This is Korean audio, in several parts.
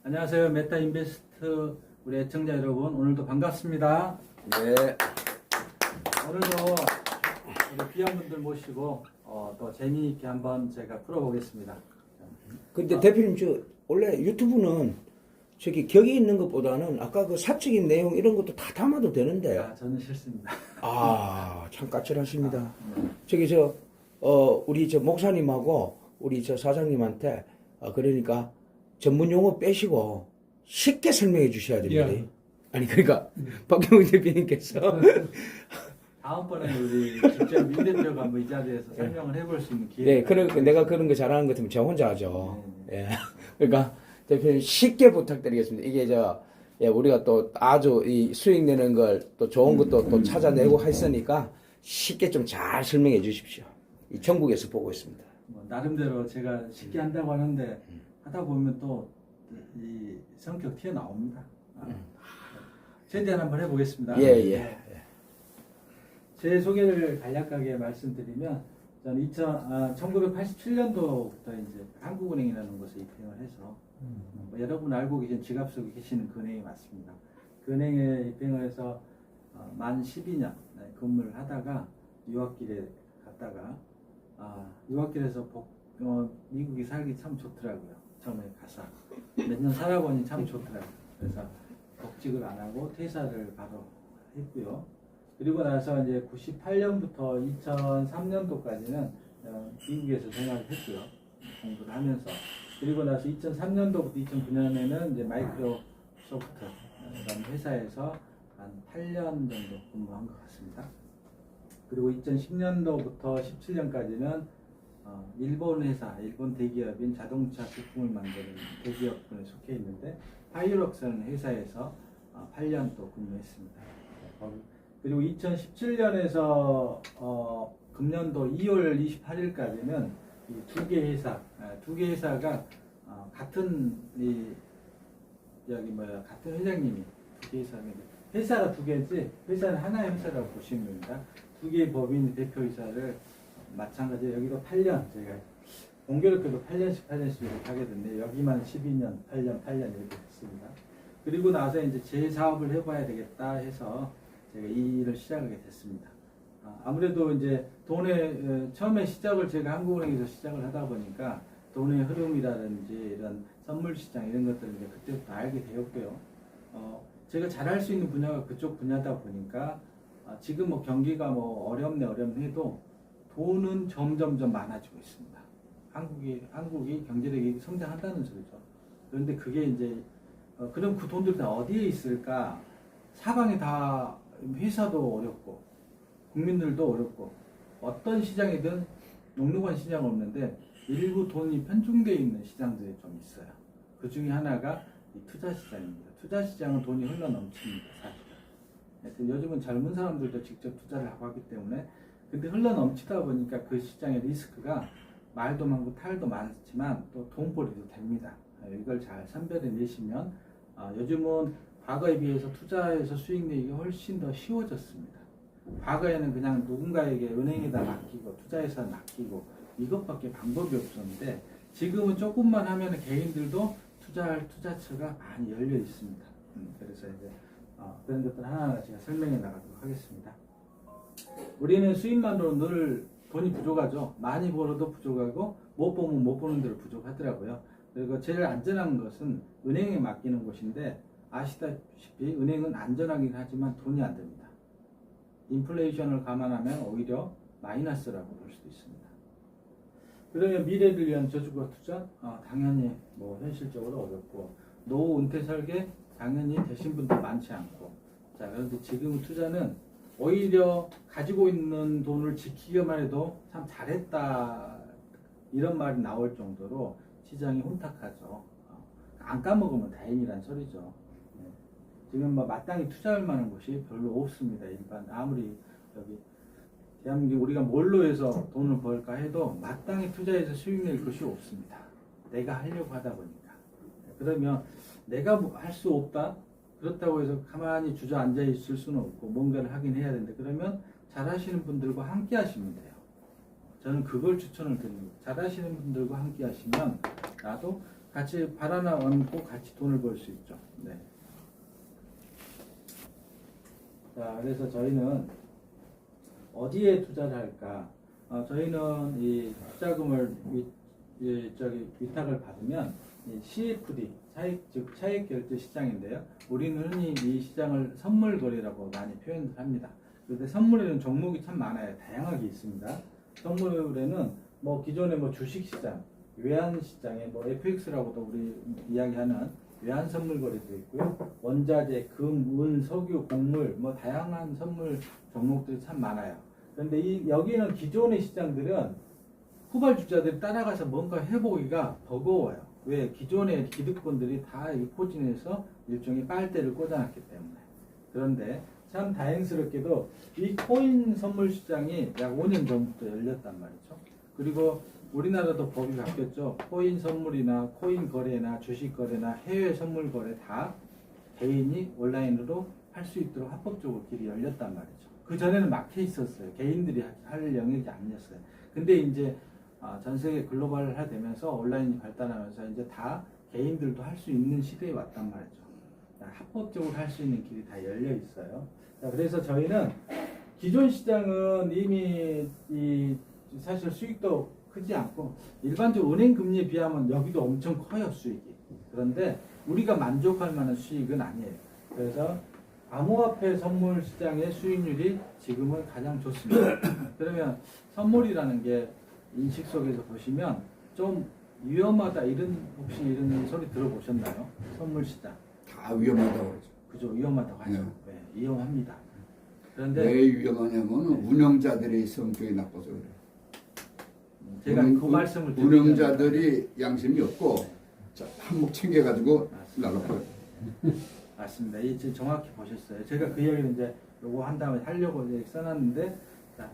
안녕하세요. 메타 인베스트 우리 애청자 여러분, 오늘도 반갑습니다. 네. 오늘도 우리 귀한 분들 모시고 또 재미있게 한번 제가 풀어보겠습니다. 근데 대표님 원래 유튜브는 저기 격이 있는 것보다는 아까 그 사적인 내용 이런 것도 다 담아도 되는데. 저는 싫습니다. 참 까칠하십니다. 네. 저기 우리 목사님하고 우리 사장님한테 그러니까 전문 용어 빼시고 쉽게 설명해 주셔야 됩니다. 예. 아니 그러니까 박경훈 대표님께서 다음번에 우리 직접 민 대표가 한번 이 자리에서 설명을 해볼 수 있는 기회가 네, 내가 그런 거 잘하는 것 같으면 저 혼자 하죠. 예. 그러니까 대표님 쉽게 부탁드리겠습니다. 이게 우리가 또 아주 이 수익 내는 걸 또 좋은 것도 또 찾아내고 했으니까 쉽게 좀 잘 설명해 주십시오. 이 전국에서 보고 있습니다. 나름대로 제가 쉽게 한다고 하는데 하다 보면 또 이 성격 튀어나옵니다. 최대한 한번 해보겠습니다. 예. 제 소개를 간략하게 말씀드리면 저는 1987년도부터 이제 한국은행이라는 곳에 입행을 해서 여러분 알고 계신 지갑 속에 계시는 그 은행이 맞습니다. 그 은행에 입행을 해서 만 12년 근무를 하다가 유학길에 갔다가 유학길에서 미국이 살기 참 좋더라고요. 처음에 가서 몇 년 살아보니 참 좋더라고요. 그래서 복직을 안 하고 퇴사를 바로 했고요. 그리고 나서 이제 98년부터 2003년도까지는 미국에서 생활을 했고요. 공부를 하면서. 그리고 나서 2003년도부터 2009년에는 이제 마이크로소프트라는 회사에서 한 8년 정도 근무한 것 같습니다. 그리고 2010년도부터 17년까지는 일본 회사, 일본 대기업인 자동차 부품을 만드는 대기업군에 속해 있는데 파이어럭스라는 회사에서 8년 또 근무했습니다. 그리고 2017년에서 금년도 2월 28일까지는 두 개 회사가 같은 같은 회장님이 두 개 회사가 두 개지 회사는 하나의 회사라고 보시면 됩니다. 두 개의 법인 대표이사를 마찬가지로 여기도 8년 제가 공교롭게도 8년씩 이렇게 하게 됐는데 여기만 12년, 8년 이렇게 됐습니다. 그리고 나서 이제 제 사업을 해봐야 되겠다 해서 제가 이 일을 시작하게 됐습니다. 아무래도 이제 처음에 시작을 제가 한국은행에서 시작을 하다 보니까 돈의 흐름이라든지 이런 선물 시장 이런 것들을 이제 그때부터 알게 되었고요. 제가 잘할 수 있는 분야가 그쪽 분야다 보니까 지금 경기가 어렵네 해도 돈은 점점 많아지고 있습니다. 한국이 경제력이 성장한다는 소리죠. 그런데 그게 이제 그럼 그 돈들 다 어디에 있을까? 사방에 다 회사도 어렵고 국민들도 어렵고 어떤 시장이든 녹록한 시장은 없는데 일부 돈이 편중되어 있는 시장들이 좀 있어요. 그 중에 하나가 이 투자 시장입니다. 투자 시장은 돈이 흘러 넘칩니다. 사실은. 요즘은 젊은 사람들도 직접 투자를 하고 하기 때문에 근데 흘러 넘치다 보니까 그 시장의 리스크가 말도 많고 탈도 많지만 또 돈벌이도 됩니다. 이걸 잘 선별해 내시면 요즘은 과거에 비해서 투자에서 수익 내기가 훨씬 더 쉬워졌습니다. 과거에는 그냥 누군가에게 은행에다 맡기고 투자회사 맡기고 이것밖에 방법이 없었는데 지금은 조금만 하면 개인들도 투자할 투자처가 많이 열려 있습니다. 그래서 이제 그런 것들 하나하나 제가 설명해 나가도록 하겠습니다. 우리는 수입만으로 늘 돈이 부족하죠. 많이 벌어도 부족하고 못 보면 못 보는 대로 부족하더라고요. 그리고 제일 안전한 것은 은행에 맡기는 곳인데 아시다시피 은행은 안전하긴 하지만 돈이 안 됩니다. 인플레이션을 감안하면 오히려 마이너스라고 볼 수도 있습니다. 그러면 미래를 위한 저축과 투자? 당연히 현실적으로 어렵고 노후 은퇴 설계? 당연히 되신 분도 많지 않고 자 그런데 지금 투자는 오히려 가지고 있는 돈을 지키기만 해도 참 잘했다 이런 말이 나올 정도로 시장이 혼탁하죠. 안 까먹으면 다행이란 소리죠. 지금 마땅히 투자할 만한 곳이 별로 없습니다. 일반 아무리 여기 대한민국 우리가 뭘로 해서 돈을 벌까 해도 마땅히 투자해서 수익 낼 것이 없습니다. 내가 하려고 하다 보니까. 그러면 내가 할 수 없다? 그렇다고 해서 가만히 주저앉아 있을 수는 없고 뭔가를 하긴 해야 되는데 그러면 잘하시는 분들과 함께 하시면 돼요. 저는 그걸 추천을 드립니다. 잘하시는 분들과 함께 하시면 나도 같이 발 하나 얹고 같이 돈을 벌 수 있죠. 네. 자, 그래서 저희는 어디에 투자를 할까? 저희는 이 투자금을 위탁을 받으면 이 CFD, 즉 차익 결제 시장인데요. 우리는 흔히 이 시장을 선물 거래라고 많이 표현을 합니다. 그런데 선물에는 종목이 참 많아요. 다양하게 있습니다. 선물에는 뭐 기존의 뭐 주식 시장, 외환 시장에 뭐 FX라고도 우리 이야기하는 외환 선물 거래도 있고요. 원자재, 금, 은, 석유, 곡물 뭐 다양한 선물 종목들이 참 많아요. 그런데 여기는 기존의 시장들은 후발주자들이 따라가서 뭔가 해보기가 버거워요. 왜? 기존의 기득권들이 다 이 포진해서 일종의 빨대를 꽂아놨기 때문에. 그런데 참 다행스럽게도 이 코인 선물 시장이 약 5년 전부터 열렸단 말이죠. 그리고 우리나라도 법이 바뀌었죠. 코인 선물이나 코인 거래나 주식 거래나 해외 선물 거래 다 개인이 온라인으로 할 수 있도록 합법적으로 길이 열렸단 말이죠. 그 전에는 막혀 있었어요. 개인들이 할 영역이 아니었어요. 근데 이제 전 세계 글로벌화 되면서 온라인이 발달하면서 이제 다 개인들도 할 수 있는 시대에 왔단 말이죠. 합법적으로 할 수 있는 길이 다 열려 있어요. 그래서 저희는 기존 시장은 이미 사실 수익도 크지 않고 일반적으로 은행 금리에 비하면 여기도 엄청 커요, 수익이. 그런데 우리가 만족할 만한 수익은 아니에요. 그래서 암호화폐 선물 시장의 수익률이 지금은 가장 좋습니다. 그러면 선물이라는 게 인식 속에서 보시면 좀 위험하다 혹시 이런 소리 들어보셨나요? 선물 시장. 다 위험하다고 그러죠. 그죠, 위험하다고 하죠. 네. 네, 위험합니다. 그런데 왜 위험하냐면 운영자들의 성격이 나빠서 그래요. 제가 그 말씀을 운영자들이 양심이 없고 자, 한몫 챙겨가지고 날라버려요. 맞습니다. 지금 정확히 보셨어요. 제가 그 이야기를 이제 요거 한 다음에 하려고 이제 써놨는데, 자,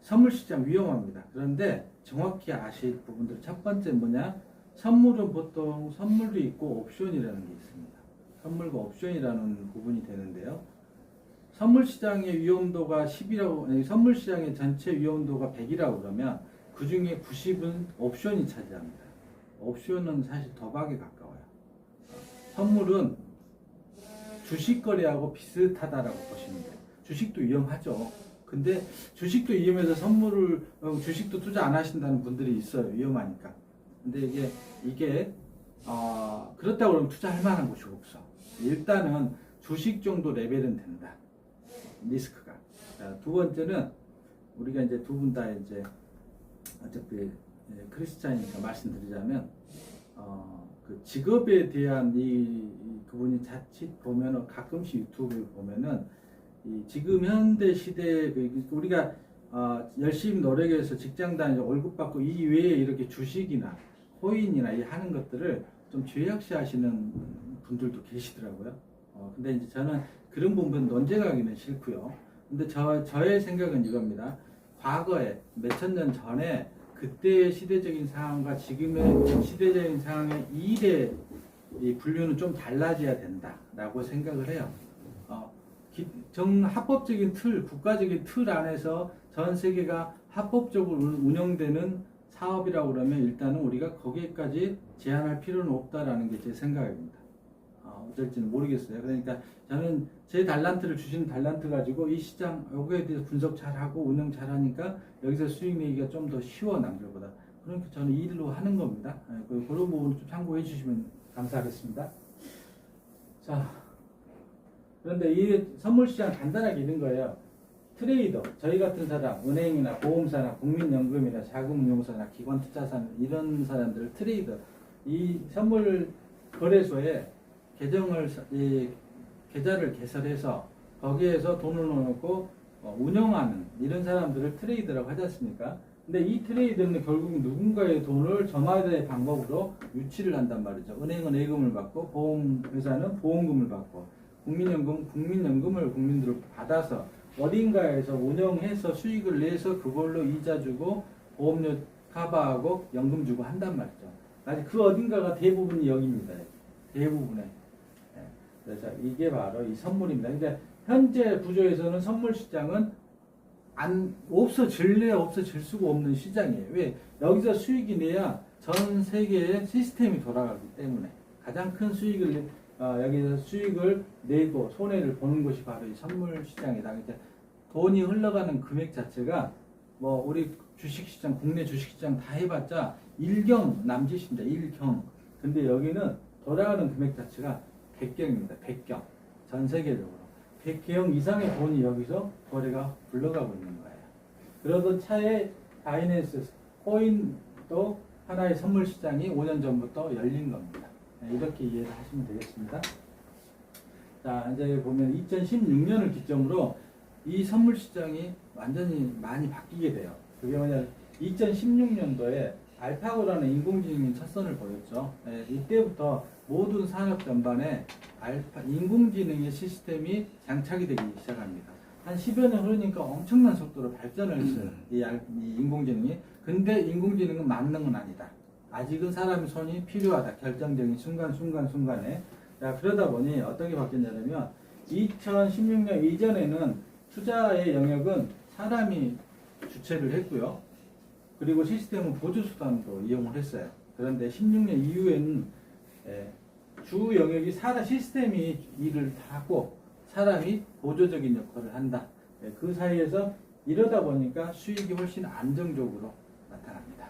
선물 시장 위험합니다. 그런데 정확히 아실 부분들 첫 번째 뭐냐? 선물은 보통 선물도 있고 옵션이라는 게 있습니다. 선물과 옵션이라는 구분이 되는데요. 선물 시장의 위험도가 10이라고, 선물 시장의 전체 위험도가 100이라고 그러면 그 중에 90은 옵션이 차지합니다. 옵션은 사실 도박에 가까워요. 선물은 주식 거래하고 비슷하다라고 보시면 돼요. 주식도 위험하죠. 근데 주식도 위험해서 주식도 투자 안 하신다는 분들이 있어요. 위험하니까. 근데 이게 그렇다고 그러면 투자할 만한 곳이 없어. 일단은 주식 정도 레벨은 된다. 리스크가. 자, 두 번째는 우리가 이제 두 분 다 이제 어차피 크리스찬이니까 말씀드리자면 그 직업에 대한 그분이 자칫 보면은 가끔씩 유튜브에 보면은 지금 현대 시대에 우리가 열심히 노력해서 직장 다니고 월급 받고 이 외에 이렇게 주식이나 코인이나 하는 것들을 좀 죄악시하시는 분들도 계시더라고요. 근데 이제 저는 그런 부분 논쟁하기는 싫고요. 근데 저의 생각은 이겁니다. 과거에 몇천 년 전에 그때의 시대적인 상황과 지금의 시대적인 상황의 일의 분류는 좀 달라져야 된다라고 생각을 해요. 합법적인 틀, 국가적인 틀 안에서 전 세계가 합법적으로 운영되는 사업이라고 그러면 일단은 우리가 거기에까지 제한할 필요는 없다라는 게 제 생각입니다. 어쩔지는 모르겠어요. 그러니까 저는 제 달란트를 주신 달란트 가지고 이 시장 여기에 대해서 분석 잘하고 운영 잘하니까 여기서 수익 내기가 좀 더 쉬워 남들보다. 그러니까 저는 이 일로 하는 겁니다. 그런 부분 좀 참고해 주시면 감사하겠습니다. 자, 그런데 이 선물 시장 간단하게 이런 거예요. 트레이더, 저희 같은 사람, 은행이나 보험사나 국민연금이나 자금운용사나 기관투자사 이런 사람들 트레이더, 이 선물 거래소에 계좌를 개설해서 거기에서 돈을 넣어놓고 운영하는 이런 사람들을 트레이더라고 하지 않습니까? 근데 이 트레이더는 결국 누군가의 돈을 저마다의 방법으로 유치를 한단 말이죠. 은행은 예금을 받고 보험회사는 보험금을 받고 국민연금을 국민들을 받아서 어딘가에서 운영해서 수익을 내서 그걸로 이자 주고 보험료 커버하고 연금 주고 한단 말이죠. 그 어딘가가 대부분이 여기입니다. 대부분의. 그래서 이게 바로 이 선물입니다. 그러니까 현재 구조에서는 선물 시장은 없어질 수가 없는 시장이에요. 왜? 여기서 수익이 내야 전 세계의 시스템이 돌아가기 때문에 가장 큰 수익을 여기서 수익을 내고 손해를 보는 것이 바로 이 선물 시장이다. 그러니까 돈이 흘러가는 금액 자체가 뭐 우리 주식시장, 국내 주식시장 다 해봤자 일경 남짓입니다. 일경. 근데 여기는 돌아가는 금액 자체가 100경입니다. 100경. 전 세계적으로. 100경 이상의 돈이 여기서 거래가 굴러가고 있는 거예요. 그러던 차에 바이낸스 코인도 하나의 선물 시장이 5년 전부터 열린 겁니다. 이렇게 이해를 하시면 되겠습니다. 자, 이제 보면 2016년을 기점으로 이 선물 시장이 완전히 많이 바뀌게 돼요. 그게 뭐냐면 2016년도에 알파고라는 인공지능이 첫 선을 보였죠. 이때부터 모든 산업 전반에 인공지능의 시스템이 장착이 되기 시작합니다. 한 10여 년 흐르니까 엄청난 속도로 발전을 했어요. 이 인공지능이. 근데 인공지능은 만능은 아니다. 아직은 사람의 손이 필요하다. 결정적인 순간에. 자, 그러다 보니 어떻게 바뀌었냐면 2016년 이전에는 투자의 영역은 사람이 주체를 했고요. 그리고 시스템은 보조수단도 이용을 했어요. 그런데 16년 이후에는 주 영역이 시스템이 일을 다 하고 사람이 보조적인 역할을 한다. 그 사이에서 이러다 보니까 수익이 훨씬 안정적으로 나타납니다.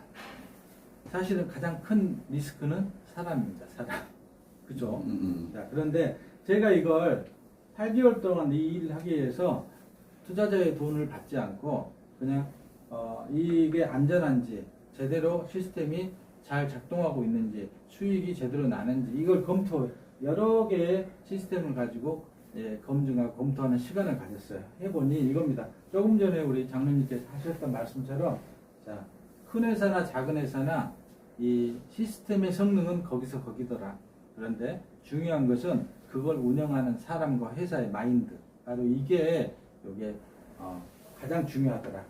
사실은 가장 큰 리스크는 사람입니다. 사람. 그죠? 자, 그런데 제가 이걸 8개월 동안 이 일을 하기 위해서 투자자의 돈을 받지 않고 그냥 이게 안전한지 제대로 시스템이 잘 작동하고 있는지 수익이 제대로 나는지 이걸 여러 개의 시스템을 가지고 검증하고 검토하는 시간을 가졌어요. 해보니 이겁니다. 조금 전에 우리 장로님께서 하셨던 말씀처럼 자, 큰 회사나 작은 회사나 이 시스템의 성능은 거기서 거기더라. 그런데 중요한 것은 그걸 운영하는 사람과 회사의 마인드. 바로 이게 가장 중요하더라.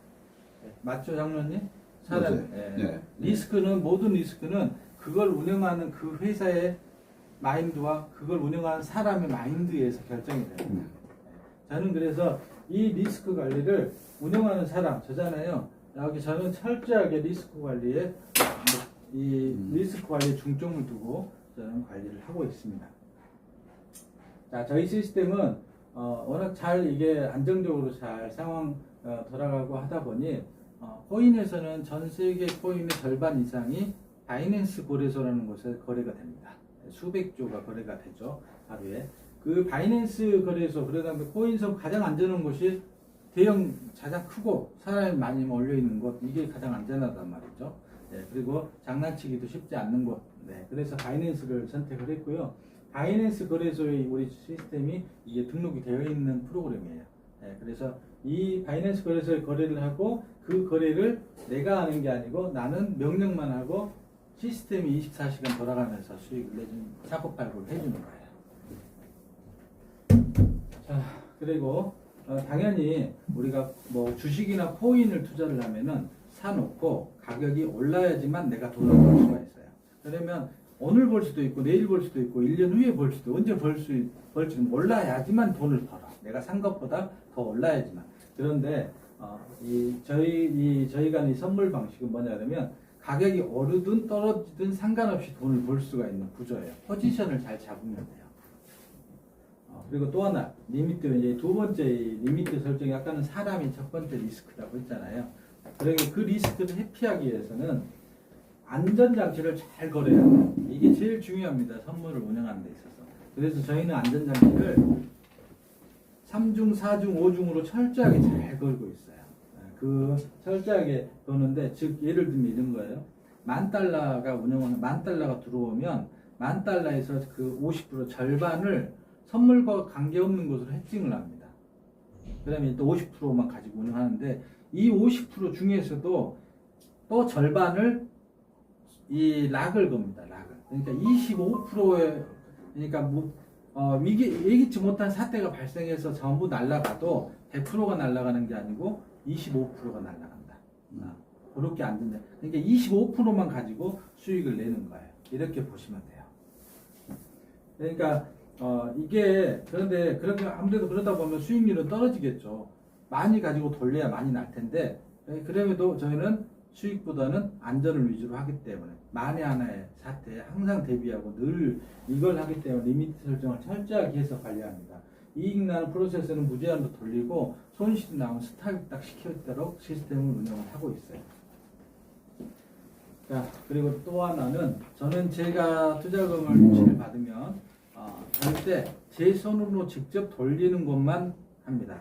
맞죠, 장로님? 사람, 네. 리스크는, 모든 리스크는 그걸 운영하는 그 회사의 마인드와 그걸 운영하는 사람의 마인드에서 결정이 됩니다. 저는 그래서 이 리스크 관리를 운영하는 사람, 저잖아요. 여기 저는 철저하게 리스크 관리에 리스크 관리에 중점을 두고 저는 관리를 하고 있습니다. 자, 저희 시스템은 워낙 잘 이게 안정적으로 잘 상황 돌아가고 하다 보니 코인에서는 전 세계 코인의 절반 이상이 바이낸스 거래소라는 곳에 거래가 됩니다. 수백 조가 거래가 되죠. 하루에. 그 바이낸스 거래소, 그러다 보면 코인석 가장 안전한 곳이 가장 크고 사람이 많이 몰려있는 곳, 이게 가장 안전하단 말이죠. 그리고 장난치기도 쉽지 않는 곳. 그래서 바이낸스를 선택을 했고요. 바이낸스 거래소의 우리 시스템이 이게 등록이 되어 있는 프로그램이에요. 그래서 이 바이낸스 거래소에 거래를 하고 그 거래를 내가 하는 게 아니고 나는 명령만 하고 시스템이 24시간 돌아가면서 수익을 내주는, 사고 발굴을 해주는 거예요. 자, 그리고 당연히 우리가 뭐 주식이나 코인을 투자를 하면은 사놓고 가격이 올라야지만 내가 돈을 벌 수가 있어요. 그러면 오늘 벌 수도 있고 내일 벌 수도 있고 1년 후에 벌 수도 언제 벌지 올라야지만 돈을 벌어. 내가 산 것보다 더 올라야지만. 그런데 저희가 이 선물 방식은 뭐냐면 가격이 오르든 떨어지든 상관없이 돈을 벌 수가 있는 구조예요. 포지션을 잘 잡으면 돼요. 그리고 또 하나 리미트, 이제 두 번째 리미트 설정이 아까는 사람이 첫 번째 리스크라고 했잖아요. 그러니까 그 리스크를 회피하기 위해서는 안전장치를 잘 걸어야 돼요. 이게 제일 중요합니다. 선물을 운영하는 데 있어서. 그래서 저희는 안전장치를 3중, 4중, 5중으로 철저하게 잘 걸고 있어요. 그 철저하게 거는데, 즉 예를 들면 이런 거예요. $10,000가 들어오면 $10,000에서 그 50% 절반을 선물과 관계없는 것으로 해칭을 합니다. 그다음에 또 50%만 가지고 운영하는데 이 50% 중에서도 또 절반을 이 락을 겁니다. 락을. 그러니까 25%에 그러니까 예기치 못한 사태가 발생해서 전부 날아가도 100%가 날아가는 게 아니고 25%가 날아간다. 그렇게 안 된다. 그러니까 25%만 가지고 수익을 내는 거예요. 이렇게 보시면 돼요. 그러니까 그런데 그렇게 아무래도 그러다 보면 수익률은 떨어지겠죠. 많이 가지고 돌려야 많이 날 텐데 그럼에도 저희는 수익보다는 안전을 위주로 하기 때문에 만에 하나의 사태에 항상 대비하고 늘 이걸 하기 때문에 리미트 설정을 철저하게 해서 관리합니다. 이익 나는 프로세스는 무제한으로 돌리고 손실이 나면 스탑 딱 시키도록 시스템을 운영을 하고 있어요. 자, 그리고 또 하나는 저는 제가 투자금을 유치를 받으면 절대 제 손으로 직접 돌리는 것만 합니다.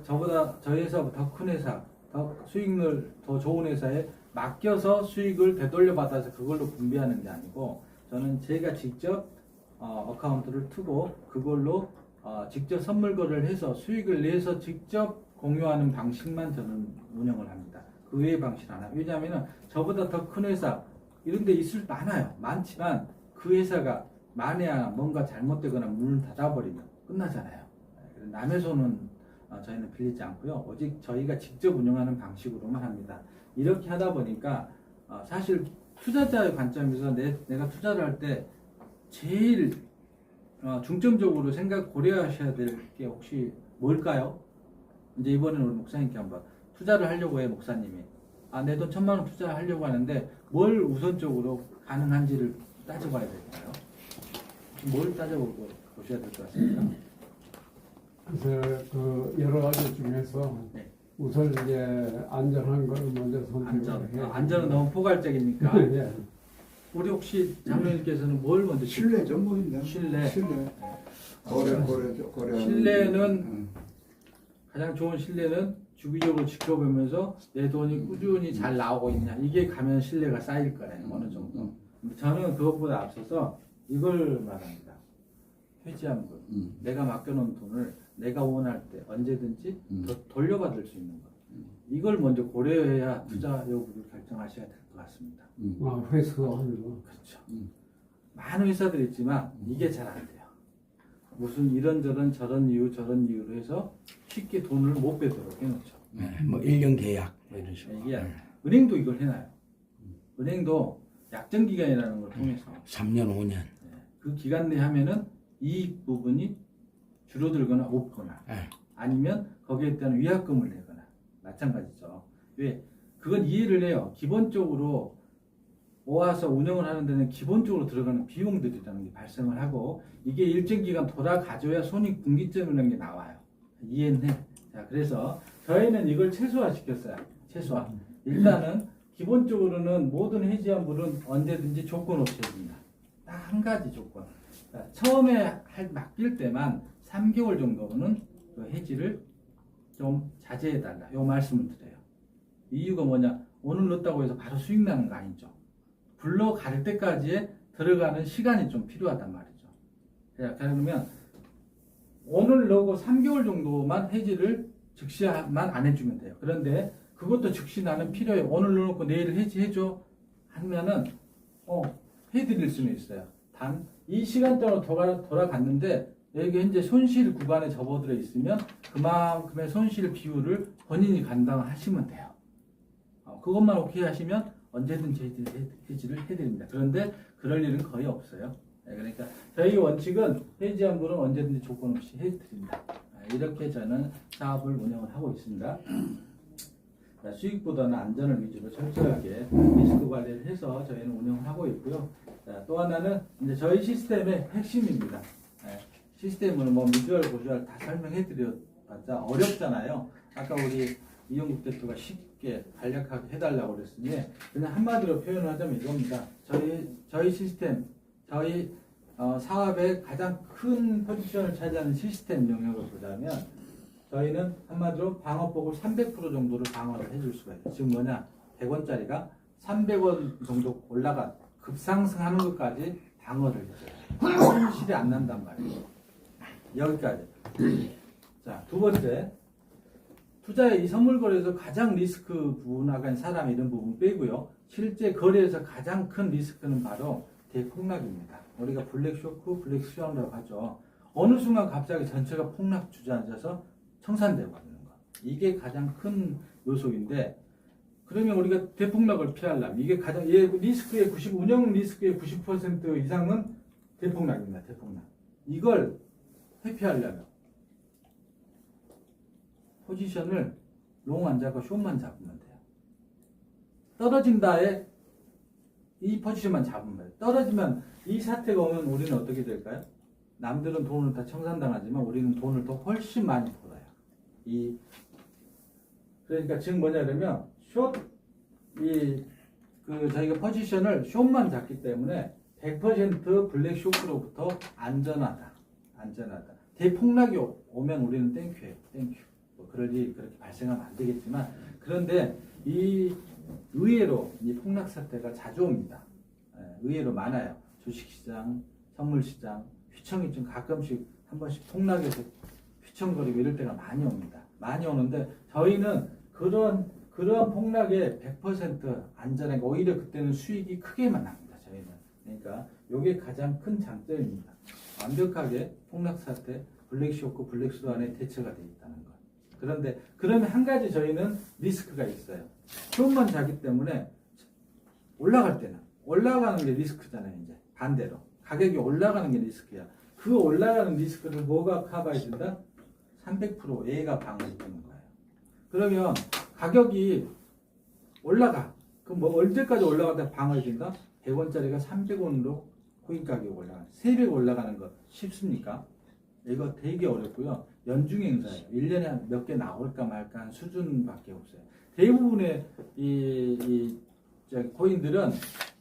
저보다 저희에서 더 큰 회사, 더 수익률 더 좋은 회사에 맡겨서 수익을 되돌려 받아서 그걸로 분배하는 게 아니고 저는 제가 직접 어카운트를 트고 그걸로 직접 선물 거래를 해서 수익을 내서 직접 공유하는 방식만 저는 운영을 합니다. 그 외의 방식 안 해요. 왜냐하면 저보다 더 큰 회사 이런 데 있을 많아요. 많지만 그 회사가 만에 하나 뭔가 잘못되거나 문을 닫아버리면 끝나잖아요. 남의 손은 저희는 빌리지 않고요. 오직 저희가 직접 운영하는 방식으로만 합니다. 이렇게 하다 보니까 사실 투자자의 관점에서 내가 투자를 할 때 제일 중점적으로 고려하셔야 될 게 혹시 뭘까요? 이제 이번에는 우리 목사님께 한번 투자를 하려고 해 목사님이 내 돈 1,000만 원 투자하려고 하는데 뭘 우선적으로 가능한지를 따져봐야 될까요? 뭘 따져보고 보셔야 될 것 같습니다. 그래서 그 여러 가지 중에서 네. 우선 이제 안전한 걸 먼저 선택을 해요. 안전은 너무 포괄적이니까 예. 우리 혹시 장로님께서는 뭘 먼저 신뢰죠, 뭐 있냐? 신뢰. 거래. 신뢰는 가장 좋은 신뢰는 주기적으로 지켜보면서 내 돈이 꾸준히 잘 나오고 있냐 이게 가면 신뢰가 쌓일 거예요 어느 정도. 저는 그것보다 앞서서 이걸 말합니다. 회지한 분, 내가 맡겨놓은 돈을 내가 원할 때 언제든지 더 돌려받을 수 있는 것. 이걸 먼저 고려해야 투자 여부를 결정하셔야 될 것 같습니다. 회수하는 거. 그렇죠. 많은 회사들이 있지만 이게 잘 안 돼요. 무슨 이런저런 저런 이유로 해서 쉽게 돈을 못 빼도록 해놓죠. 뭐 1년 계약 뭐 이런 식으로. 이게 은행도 이걸 해놔요. 은행도 약정 기간이라는 걸 통해서 3년 5년. 그 기간 내에 하면은 이익 부분이 줄어들거나 없거나 아니면 거기에 대한 위약금을 내거나 마찬가지죠. 왜? 그건 이해를 해요. 기본적으로 모아서 운영을 하는 데는 기본적으로 들어가는 비용들이라는 게 발생을 하고 이게 일정 기간 돌아가줘야 손익 분기점이라는 게 나와요. 이해는 해. 자, 그래서 저희는 이걸 최소화시켰어요. 최소화. 일단은 기본적으로는 모든 해지한 분은 언제든지 조건 없이 해줍니다. 딱 한 가지 조건. 자, 처음에 맡길 때만 3개월 정도는 그 해지를 좀 자제해달라. 요 말씀을 드려요. 이유가 뭐냐? 오늘 넣었다고 해서 바로 수익 나는 거 아니죠. 굴러갈 때까지 들어가는 시간이 좀 필요하단 말이죠. 자, 그러면 오늘 넣고 3개월 정도만 해지를 즉시만 안 해주면 돼요. 그런데 그것도 즉시 나는 필요해. 오늘 넣어놓고 내일 해지해줘 하면은 해드릴 수는 있어요. 단 이 시간 동안 돌아갔는데 여기 현재 손실 구간에 접어들어 있으면 그만큼의 손실 비율을 본인이 감당하시면 돼요. 그것만 오케이 하시면 언제든지 해지를 해드립니다. 그런데 그럴 일은 거의 없어요. 그러니까 저희 원칙은 해지한 분은 언제든지 조건 없이 해드립니다. 이렇게 저는 사업을 운영을 하고 있습니다. 수익보다는 안전을 위주로 철저하게 리스크 관리를 해서 저희는 운영을 하고 있고요. 또 하나는 이제 저희 시스템의 핵심입니다. 시스템을 뭐 미주얼, 고주얼 다 설명해 드려봤자 어렵잖아요. 아까 우리 이용국 대표가 쉽게 간략하게 해달라고 그랬으니 그냥 한마디로 표현을 하자면 이겁니다. 저희 시스템, 저희 사업의 가장 큰 포지션을 차지하는 시스템 영역을 보자면 저희는 한마디로 방어복을 300% 정도를 방어를 해줄 수가 있어요. 지금 뭐냐? 100원짜리가 300원 정도 올라가 급상승하는 것까지 방어를 해줘요. 손실이 안 난단 말이에요. 여기까지. 자, 두 번째. 투자의 이 선물 거래에서 가장 리스크 부분, 아까 사람 이런 부분 빼고요. 실제 거래에서 가장 큰 리스크는 바로 대폭락입니다. 우리가 블랙쇼크, 블랙스완이라고 하죠. 어느 순간 갑자기 전체가 폭락 주저앉아서 청산되고 있는 것. 이게 가장 큰 요소인데, 그러면 우리가 대폭락을 피하려면, 이게 가장, 리스크의 운영 리스크의 90% 이상은 대폭락입니다. 대폭락. 이걸 회피하려면, 포지션을 롱 안 잡고 숏만 잡으면 돼요. 떨어진다에 이 포지션만 잡으면 돼요. 떨어지면 이 사태가 오면 우리는 어떻게 될까요? 남들은 돈을 다 청산당하지만 우리는 돈을 더 훨씬 많이 벌어요. 그러니까 지금 뭐냐 그러면 저희가 포지션을 숏만 잡기 때문에 100% 블랙 쇼크로부터 안전하다. 대폭락이 오면 우리는 땡큐예요. 땡큐. 뭐 그럴 일이 그렇게 발생하면 안 되겠지만 그런데 의외로 이 폭락 사태가 자주 옵니다. 의외로 많아요. 주식시장, 선물시장, 휘청이 좀 가끔씩 한 번씩 폭락해서 휘청거리고 이럴 때가 많이 옵니다. 많이 오는데 저희는 그런 폭락에 100% 안전하게 오히려 그때는 수익이 크게만 납니다. 저희는. 그러니까 이게 가장 큰 장점입니다. 완벽하게 폭락 사태, 블랙쇼크, 블랙스완에 대처가 되어 있다는 것. 그런데 그러면 한 가지 저희는 리스크가 있어요. 숏만 자기 때문에 올라갈 때는 올라가는 게 리스크잖아요. 이제 반대로 가격이 올라가는 게 리스크야. 그 올라가는 리스크를 뭐가 커버해준다? 300% 얘가 방어해주는 거예요. 그러면 가격이 올라가. 그럼 뭐 언제까지 올라가다 방어해준다? 100원짜리가 300원으로 코인 가격이 올라가는 3배 올라가는 거 쉽습니까? 이거 되게 어렵고요. 연중 행사예요. 1년에 몇 개 나올까 말까 한 수준밖에 없어요. 대부분의 코인들은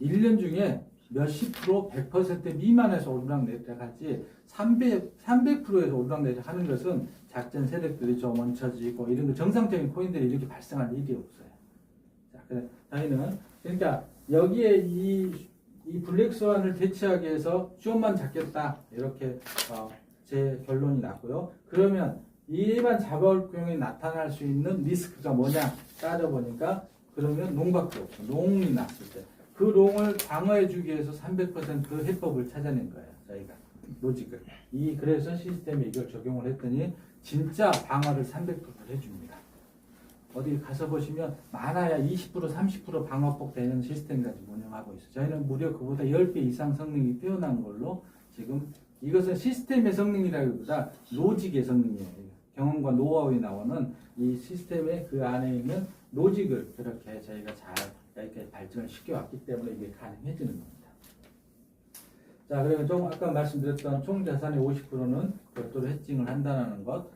1년 중에 몇십 프로 100% 미만에서 오르락내리락하지 300%에서 오르락내리락 하는 것은 작전 세력들이 좀 멈춰지고 이런 거 정상적인 코인들이 이렇게 발생할 일이 없어요. 자, 저희는 그러니까 여기에 이 블랙스완을 대체하기 위해서 숏만 잡겠다 이렇게 제 결론이 났고요. 그러면 이만 잡아올 경우에 나타날 수 있는 리스크가 뭐냐 따져보니까 그러면 롱밖에 없어. 롱이 났을 때 그 롱을 방어해주기 위해서 300% 해법을 찾아낸 거예요. 저희가 로직을. 그래서 시스템에 이걸 적용을 했더니 진짜 방어를 300% 해줍니다. 어디 가서 보시면 많아야 20% 30% 방어폭 되는 시스템 가지고 운영하고 있어요. 저희는 무려 그보다 10배 이상 성능이 뛰어난 걸로 지금 이것은 시스템의 성능이라기보다 로직의 성능이에요. 경험과 노하우에 나오는 이 시스템의 그 안에 있는 로직을 그렇게 저희가 잘 이렇게 발전을 시켜왔기 때문에 이게 가능해지는 겁니다. 자, 그러면 아까 말씀드렸던 총 자산의 50%는 별도로 해칭을 한다는 것.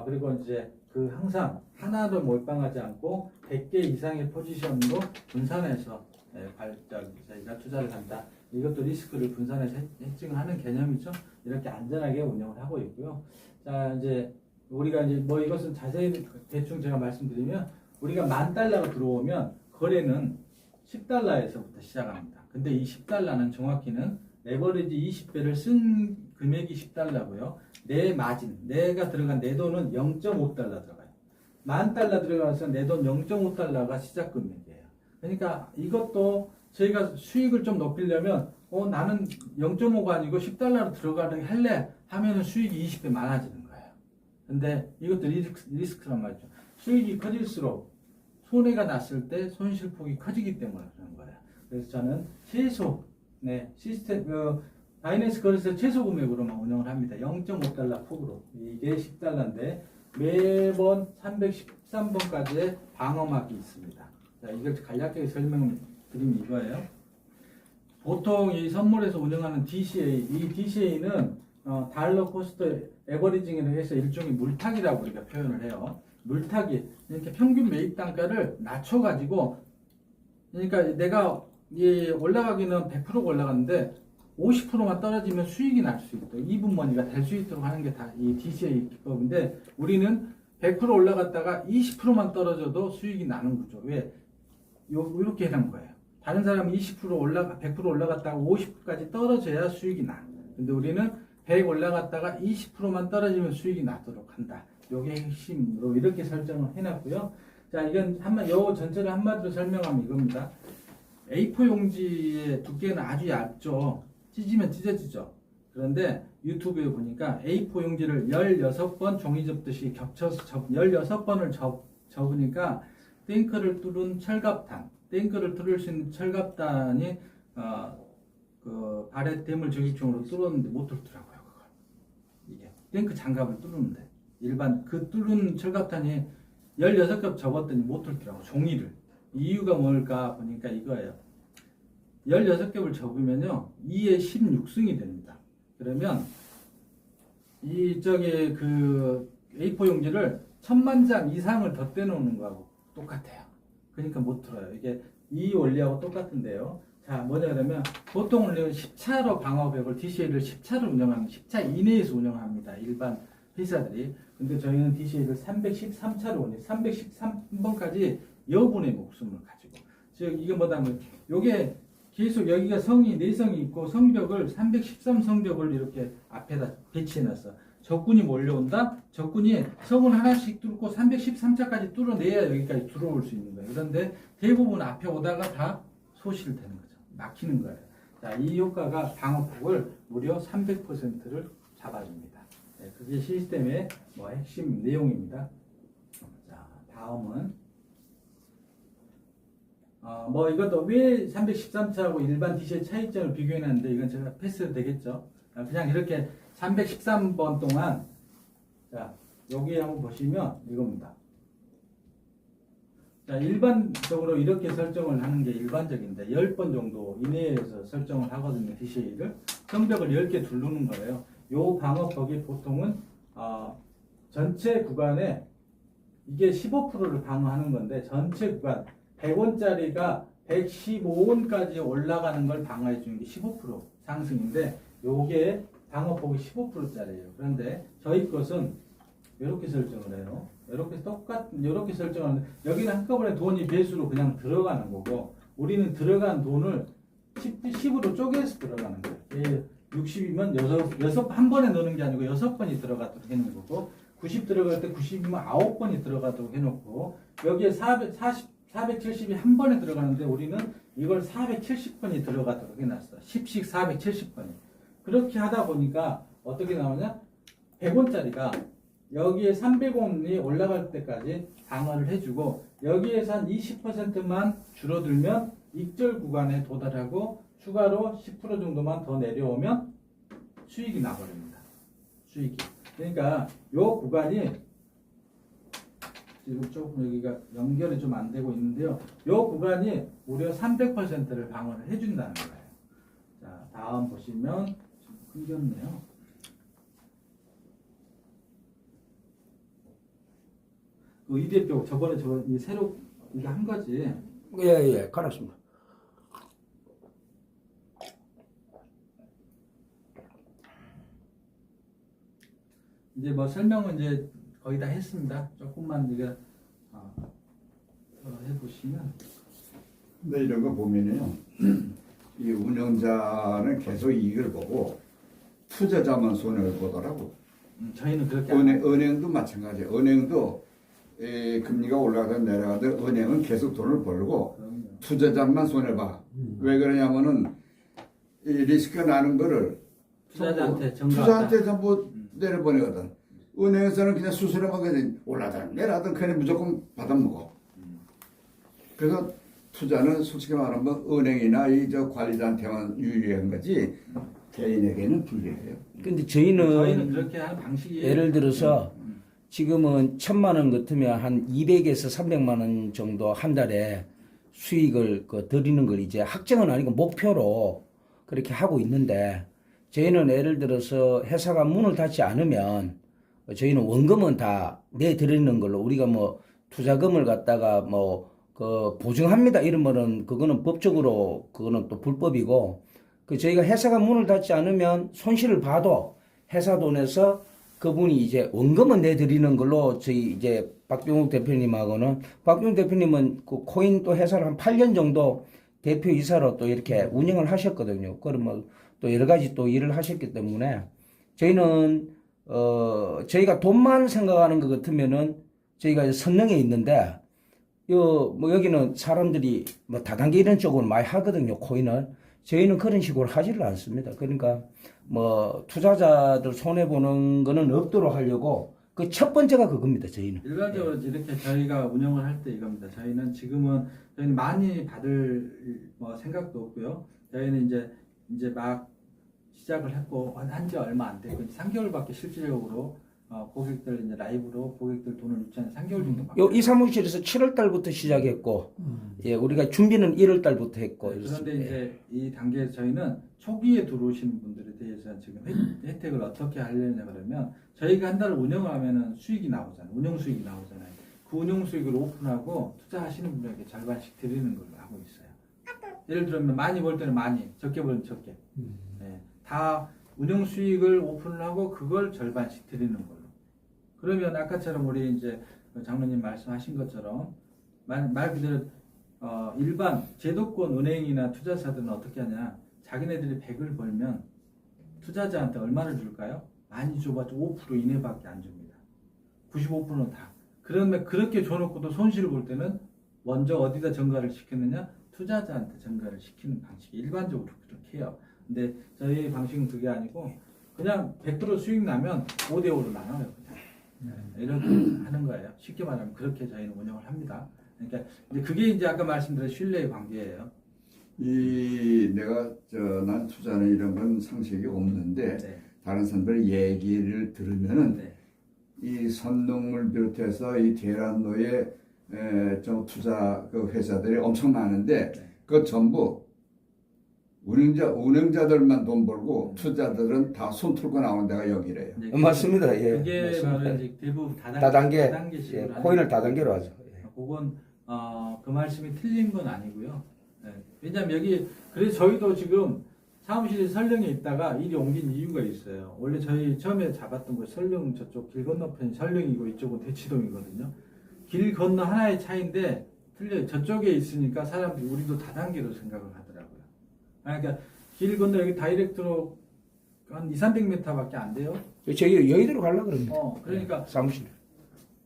그리고 이제 항상 하나도 몰빵하지 않고 100개 이상의 포지션으로 분산해서 저희가 투자를 한다. 이것도 리스크를 분산해서 해칭을 하는 개념이죠. 이렇게 안전하게 운영을 하고 있고요. 자, 이제 우리가 이제 뭐 이것은 자세히 대충 제가 말씀드리면 우리가 $10,000가 들어오면 거래는 $10에서부터 시작합니다. 근데 이 $10는 정확히는 레버리지 20배를 쓴 금액이 $10고요. 내 마진, 내가 들어간 내 돈은 0.5달러 들어가요. $10,000 들어가서 내 돈 0.5달러가 시작 금액이에요. 그러니까 이것도 저희가 수익을 좀 높이려면 나는 0.5가 아니고 $10로 들어가는 할래 하면은 수익이 20배 많아지는 거예요. 근데 이것도 리스크란 말이죠. 수익이 커질수록 손해가 났을 때 손실폭이 커지기 때문에 그런 거예요. 그래서 저는 최소 시스템 바이낸스 거래소 최소 금액으로만 운영을 합니다. 0.5달러 폭으로. 이게 $10인데 매번 313번까지의 방어막이 있습니다. 자, 이걸 간략하게 설명드리면 이거예요. 보통 이 선물에서 운영하는 DCA, 이 DCA는 달러 코스트 에버리징을 해서 일종의 물타기라고 우리가 표현을 해요. 물타기. 이렇게 평균 매입 단가를 낮춰가지고, 그러니까 내가 올라가기는 100% 올라갔는데 50%만 떨어지면 수익이 날 수 있도록 이분머니가 될 수 있도록 하는 게 다 이 DCA 기법인데 우리는 100% 올라갔다가 20%만 떨어져도 수익이 나는 구조. 왜? 이렇게 해놓은 거예요. 다른 사람은 100% 올라갔다가 50까지 떨어져야 수익이 나. 근데 우리는 100 올라갔다가 20%만 떨어지면 수익이 나도록 한다. 요게 핵심으로 이렇게 설정을 해놨고요. 자, 이건 요 전체를 한마디로 설명하면 이겁니다. A4 용지의 두께는 아주 얇죠. 찢으면 찢어지죠. 그런데 유튜브에 보니까 A4 용지를 16번 종이 접듯이 겹쳐서 16번을 접으니까 탱크를 뚫은 철갑탄, 탱크를 뚫을 수 있는 철갑탄이 그 발에 대물 저격총으로 뚫었는데 못 뚫더라고요. 그걸. 이게 탱크 장갑을 뚫는데 일반 그 뚫은 철갑탄이 16겹 접었더니 못 뚫더라고요. 종이를. 이유가 뭘까 보니까 이거예요. 16겹을 접으면요 2에 16승이 됩니다. 그러면 이 저기 그 A4 용지를 1000만 장 이상을 덧대 놓는 거하고 똑같아요. 그러니까 못 들어요. 이게 이 원리하고 똑같은데요. 자, 뭐냐 그러면 보통 우리는 10차로 방어벽을 DCA를 10차를 운영합니다. 10차 이내에서 운영합니다. 일반 회사들이. 근데 저희는 DCA를 313차로 운영. 313번까지 여분의 목숨을 가지고. 즉 이게 뭐다면 요게 계속 여기가 성이 내성이 있고 성벽을 313 성벽을 이렇게 앞에다 배치해 놨어. 적군이 몰려온다. 적군이 성을 하나씩 뚫고 313차까지 뚫어내야 여기까지 들어올 수 있는 거예요. 그런데 대부분 앞에 오다가 다 소실되는 거죠. 막히는 거예요. 자, 이 효과가 방어폭을 무려 300%를 잡아줍니다. 네, 그게 시스템의 뭐 핵심 내용입니다. 자, 다음은 뭐 이것도 왜 313차하고 일반 DC의 차이점을 비교해놨는데 이건 제가 패스도 되겠죠. 그냥 이렇게 313번 동안 자 여기 한번 보시면 이겁니다. 자 일반적으로 이렇게 설정을 하는 게 일반적인데 10번 정도 이내에서 설정을 하거든요. DCA를 성벽을 10개 두르는 거예요. 요 방어벽이 보통은 전체 구간에 이게 15%를 방어하는 건데 전체 구간 100원짜리가 115원까지 올라가는 걸 방어해 주는 게 15% 상승인데 요게 방어폭이 15%짜리예요. 그런데 저희 것은 이렇게 설정을 해요. 이렇게 설정하는데 여기는 한꺼번에 돈이 배수로 그냥 들어가는 거고 우리는 들어간 돈을 10으로 쪼개서 들어가는 거예요. 60이면 한 번에 넣는 게 아니고 6번이 들어가도록 해놓은 거고 90 들어갈 때 90이면 9번이 들어가도록 해놓고 여기에 470이 한 번에 들어가는데 우리는 이걸 470번이 들어가도록 해놨어. 10씩 470번이. 그렇게 하다 보니까 어떻게 나오냐? 100원짜리가 여기에 300원이 올라갈 때까지 방어를 해주고 여기에서 한 20%만 줄어들면 익절 구간에 도달하고 추가로 10% 정도만 더 내려오면 수익이 나버립니다. 수익이. 그러니까 요 구간이 지금 조금 여기가 연결이 좀 안 되고 있는데요. 요 구간이 무려 300%를 방어를 해준다는 거예요. 자, 다음 보시면 좀 끊겼네요. 이 대표 저번에 이 새로 이게 한 거지. 예, 갈았습니다. 이제 뭐 설명은 이제 거의 다 했습니다. 조금만 이제 해보시면. 근데 이런 거 보면은요, 이 운영자는 계속 이익을 보고 투자자만 손해를 보더라고. 저희는 그렇게 은행도 마찬가지예요. 은행도 금리가 올라가든 내려가든 은행은 계속 돈을 벌고 그럼요. 투자자만 손해 봐. 왜 그러냐면은 이 리스크가 나는 거를 투자자한테 투자한테 전부 내려보내거든. 은행에서는 그냥 수수료만 그냥 올라든 내려가든 그냥 무조건 받아먹어. 그래서 투자는 솔직히 말하면 은행이나 이 저 관리자한테만 유리한 거지 개인에게는 불리해요. 근데 저희는 그렇게 하는 방식이 예를 들어서 지금은 1000만 원 같으면 한 200에서 300만 원 정도 한 달에 수익을 드리는 걸 이제 확정은 아니고 목표로 그렇게 하고 있는데 저희는 예를 들어서 회사가 문을 닫지 않으면 저희는 원금은 다 내드리는 걸로 우리가 뭐 투자금을 갖다가 뭐 보증합니다 이러면은 그거는 법적으로 그거는 또 불법이고 저희가 회사가 문을 닫지 않으면 손실을 봐도 회사 돈에서 그분이 이제 원금은 내드리는 걸로 저희 이제 박병욱 대표님하고는 박병욱 대표님은 그 코인 또 회사를 한 8년 정도 대표이사로 또 이렇게 운영을 하셨거든요. 그러면 또 여러 가지 또 일을 하셨기 때문에 저희는 저희가 돈만 생각하는 것 같으면은 저희가 선능에 있는데 뭐 여기는 사람들이 뭐 다단계 이런 쪽으로 많이 하거든요. 코인을. 저희는 그런 식으로 하지를 않습니다. 그러니까 뭐 투자자들 손해 보는 거는 없도록 하려고 그 첫 번째가 그겁니다. 저희는 일반적으로 이렇게 저희가 운영을 할 때 이겁니다. 저희는 많이 받을 뭐 생각도 없고요. 저희는 이제 막 시작을 했고 한 지 얼마 안 됐고 3개월밖에 실질적으로 고객들 이제 라이브로 고객들 돈을 유치하는 3개월 정도 받고 요 이 사무실에서 7월 달부터 시작했고, 예, 우리가 준비는 1월 달부터 했고. 그런데 이렇습니다. 이제 이 단계에서 저희는 초기에 들어오시는 분들에 대해서 지금 혜택을 어떻게 하려냐 그러면 저희가 한 달을 운영을 하면은 수익이 나오잖아요. 운영 수익이 나오잖아요. 그 운영 수익을 오픈하고 투자하시는 분에게 절반씩 드리는 걸로 하고 있어요. 예를 들면 많이 벌 때는 많이, 적게 벌면 적게. 네, 다 운영 수익을 오픈을 하고 그걸 절반씩 드리는 걸로. 그러면 아까처럼 우리 이제 장로님 말씀하신 것처럼 말 그대로 일반 제도권 은행이나 투자사들은 어떻게 하냐? 자기네들이 100을 벌면 투자자한테 얼마를 줄까요? 많이 줘봤자 5% 이내밖에 안 줍니다. 95%는 다. 그러면 그렇게 줘놓고도 손실을 볼 때는 먼저 어디다 전가를 시켰느냐? 투자자한테 전가를 시키는 방식이 일반적으로 그렇게 해요. 근데 저희 방식은 그게 아니고 그냥 100% 수익 나면 5대5로 나눠요. 그냥. 이렇게 하는 거예요. 쉽게 말하면 그렇게 저희는 운영을 합니다. 그러니까 이제 그게 이제 아까 말씀드린 신뢰의 관계예요. 난 투자는 이런 건 상식이 없는데 네. 다른 사람들 얘기를 들으면은 네. 이 선릉을 비롯해서 이 계란노에 좀 투자 그 회사들이 엄청 많은데 네. 그 전부 운영자들만 돈 벌고 투자들은 다 손 틀고 나온 데가 여기래요. 네, 맞습니다. 예. 그게 맞습니다. 바로 이제 대부분 다단계, 다단계식으로 예, 하는 코인을 거예요. 다단계로 하죠. 예. 그건 그 말씀이 틀린 건 아니고요. 네. 왜냐하면 여기 그래서 저희도 지금 사무실에 설령에 있다가 일이 옮긴 이유가 있어요. 원래 저희 처음에 잡았던 거 설령 저쪽 길 건너편이 설령이고 이쪽은 대치동이거든요. 길 건너 하나의 차이인데 틀려요. 저쪽에 있으니까 사람들이 우리도 다단계로 생각을 하더라고요. 그러니까 길 건너 여기 다이렉트로 한 200~300m밖에 안 돼요. 저기 여의도로 가려고 그럽니다. 그러니까 사무실.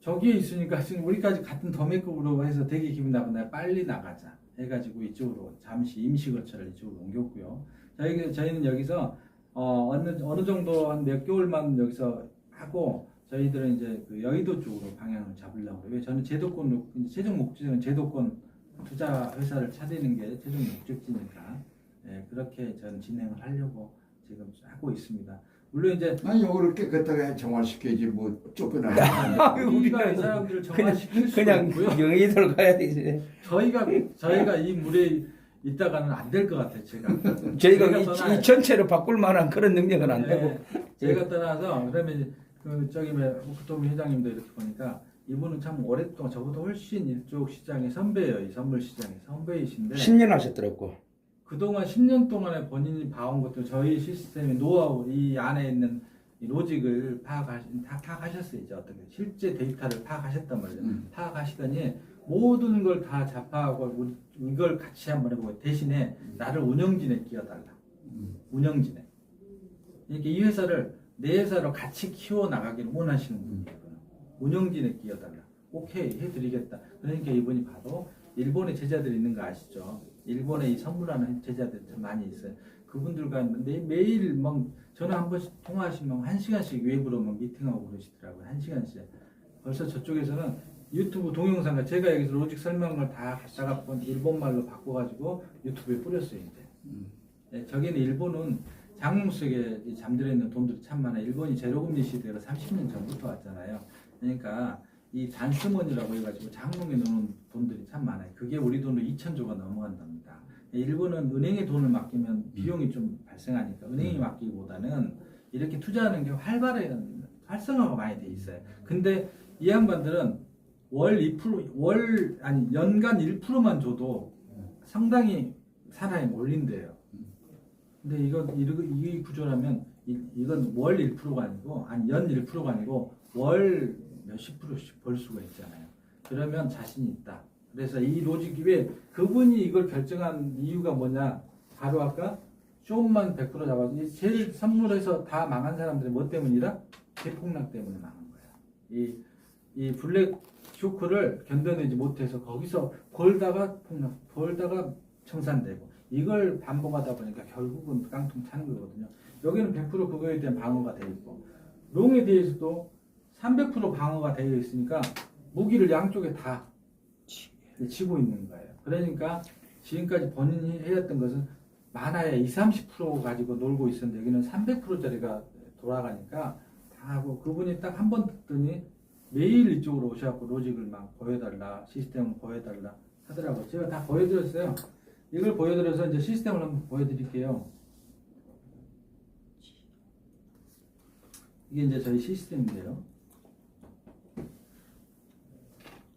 저기에 있으니까 지금 우리까지 같은 더메급으로 해서 되게 기분 나쁜 날 빨리 나가자 해가지고 이쪽으로 잠시 임시 거처를 이쪽으로 옮겼고요. 저희는 여기서 어느 정도 한 몇 개월만 여기서 하고 저희들은 이제 그 여의도 쪽으로 방향을 잡으려고 해요. 저는 제도권으로 최종 목적은 제도권 투자 회사를 차리는 게 최종 목적지니까 그렇게 저는 진행을 하려고 지금 하고 있습니다. 물론 이제 아니 요거를 깨끗하게 정화시켜야지 뭐 쫓겨나야 우리가 이 사람들을 정화시킬 수 그냥 없고요. 여의도로 가야 되지. 저희가 이 물에 있다가는 안 될 것 같아요. 제가 저희가 이 전체를 바꿀 만한 그런 능력은 안 되고. 제가 떠나서 그러면 저기 호크토미 회장님도 이렇게 보니까 이분은 참 오랫동안 저보다 훨씬 이쪽 시장의 선배예요. 이 선물 시장의 선배이신데 10년 하셨더라고. 그동안 10년 동안에 본인이 봐온 것도 저희 시스템의 노하우 이 안에 있는 이 로직을 다 파악하셨어요. 이제 어떻게 실제 데이터를 파악하셨단 말이에요. 파악하시더니 모든 걸 다 잡아하고 이걸 같이 한번 해보고 대신에 나를 운영진에 끼워달라. 운영진에. 이렇게 이 회사를 내 회사로 같이 키워나가기를 원하시는 분이에요. 운영진에 끼워달라. 오케이 해드리겠다. 그러니까 이분이 바로 일본에 제자들이 있는 거 아시죠? 일본에 이 선물하는 제자들 참 많이 있어요. 그분들과 매일 막 전화 한 번씩 통화하시면 1시간씩 외부로 막 미팅하고 그러시더라고요. 1시간씩. 벌써 저쪽에서는 유튜브 동영상과 제가 여기서 로직 설명을 다 갖다가 일본말로 바꿔가지고 유튜브에 뿌렸어요. 이제. 저기는 일본은 장롱 속에 잠들어 있는 돈들이 참 많아요. 일본이 제로금리 시대가 30년 전부터 왔잖아요. 그러니까 이 단스머니라고 해가지고 장롱에 넣는 돈들이 참 많아요. 그게 우리 돈으로 2,000조가 넘어간답니다. 일본은 은행에 돈을 맡기면 비용이 좀 발생하니까 은행에 맡기기보다는 이렇게 투자하는 게 활성화가 많이 돼 있어요. 근데 이 양반들은 연간 1%만 줘도 상당히 사람이 몰린대요. 근데 이 구조라면 이건 월 1%가 아니고 연 1%가 아니고 월 몇십 프로씩 벌 수가 있잖아요. 그러면 자신이 있다. 그래서 이 로직이 왜 그분이 이걸 결정한 이유가 뭐냐? 바로 아까 쇼만 100% 잡아서 제일 선물해서 다 망한 사람들이 뭐 때문이다? 대폭락 때문에 망한 거야. 이 블랙 쇼크를 견뎌내지 못해서 거기서 벌다가 폭락, 벌다가 청산되고 이걸 반복하다 보니까 결국은 깡통 차는 거거든요. 여기는 100% 그거에 대한 방어가 되어 있고 롱에 대해서도 300% 방어가 되어 있으니까 무기를 양쪽에 다 치고 있는 거예요. 그러니까 지금까지 본인이 해왔던 것은 많아야 20~30% 가지고 놀고 있었는데 여기는 300%짜리가 돌아가니까 다 하고 그분이 딱 한 번 듣더니 매일 이쪽으로 오셔갖고 로직을 막 보여달라, 시스템을 보여달라 하더라고요. 제가 다 보여드렸어요. 이걸 보여드려서 이제 시스템을 한번 보여드릴게요. 이게 이제 저희 시스템인데요.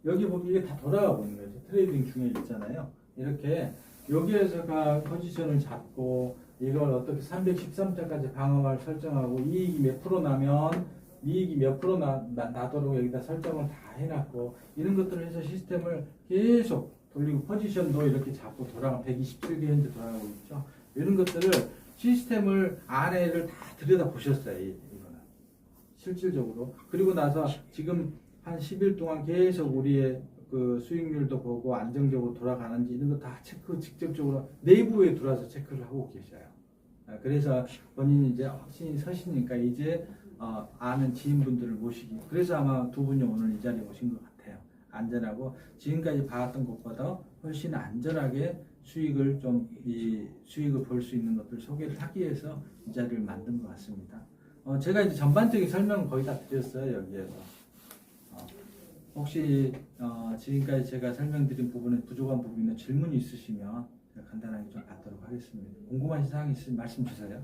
여기 보면 이게 다 돌아가고 있는 거죠. 트레이딩 중에 있잖아요. 이렇게 여기에서가 포지션을 잡고 이걸 어떻게 313자까지 방어를 설정하고 이익이 몇 프로 나면 이익이 몇 프로 나도록 여기다 설정을 다 해놨고 이런 것들을 해서 시스템을 계속 돌리고 포지션도 이렇게 잡고 127개 현재 돌아가고 있죠. 이런 것들을 시스템을 안에를 다 들여다 보셨어요. 이거는 실질적으로. 그리고 나서 지금 한 10일 동안 계속 우리의 그 수익률도 보고 안정적으로 돌아가는지 이런 거 다 체크 직접적으로 내부에 들어와서 체크를 하고 계셔요. 그래서 본인이 이제 확신이 서시니까 이제 아는 지인분들을 모시기. 그래서 아마 두 분이 오늘 이 자리에 오신 것 같아요. 안전하고 지금까지 봐왔던 것보다 훨씬 안전하게 수익을 볼 수 있는 것들 소개를 하기 위해서 이 자리를 만든 것 같습니다. 제가 이제 전반적인 설명을 거의 다 드렸어요 여기에서. 혹시 지금까지 제가 설명드린 부분에 부족한 부분이나 질문이 있으시면 제가 간단하게 좀 받도록 하겠습니다. 궁금하신 사항이 있으면 말씀 주세요.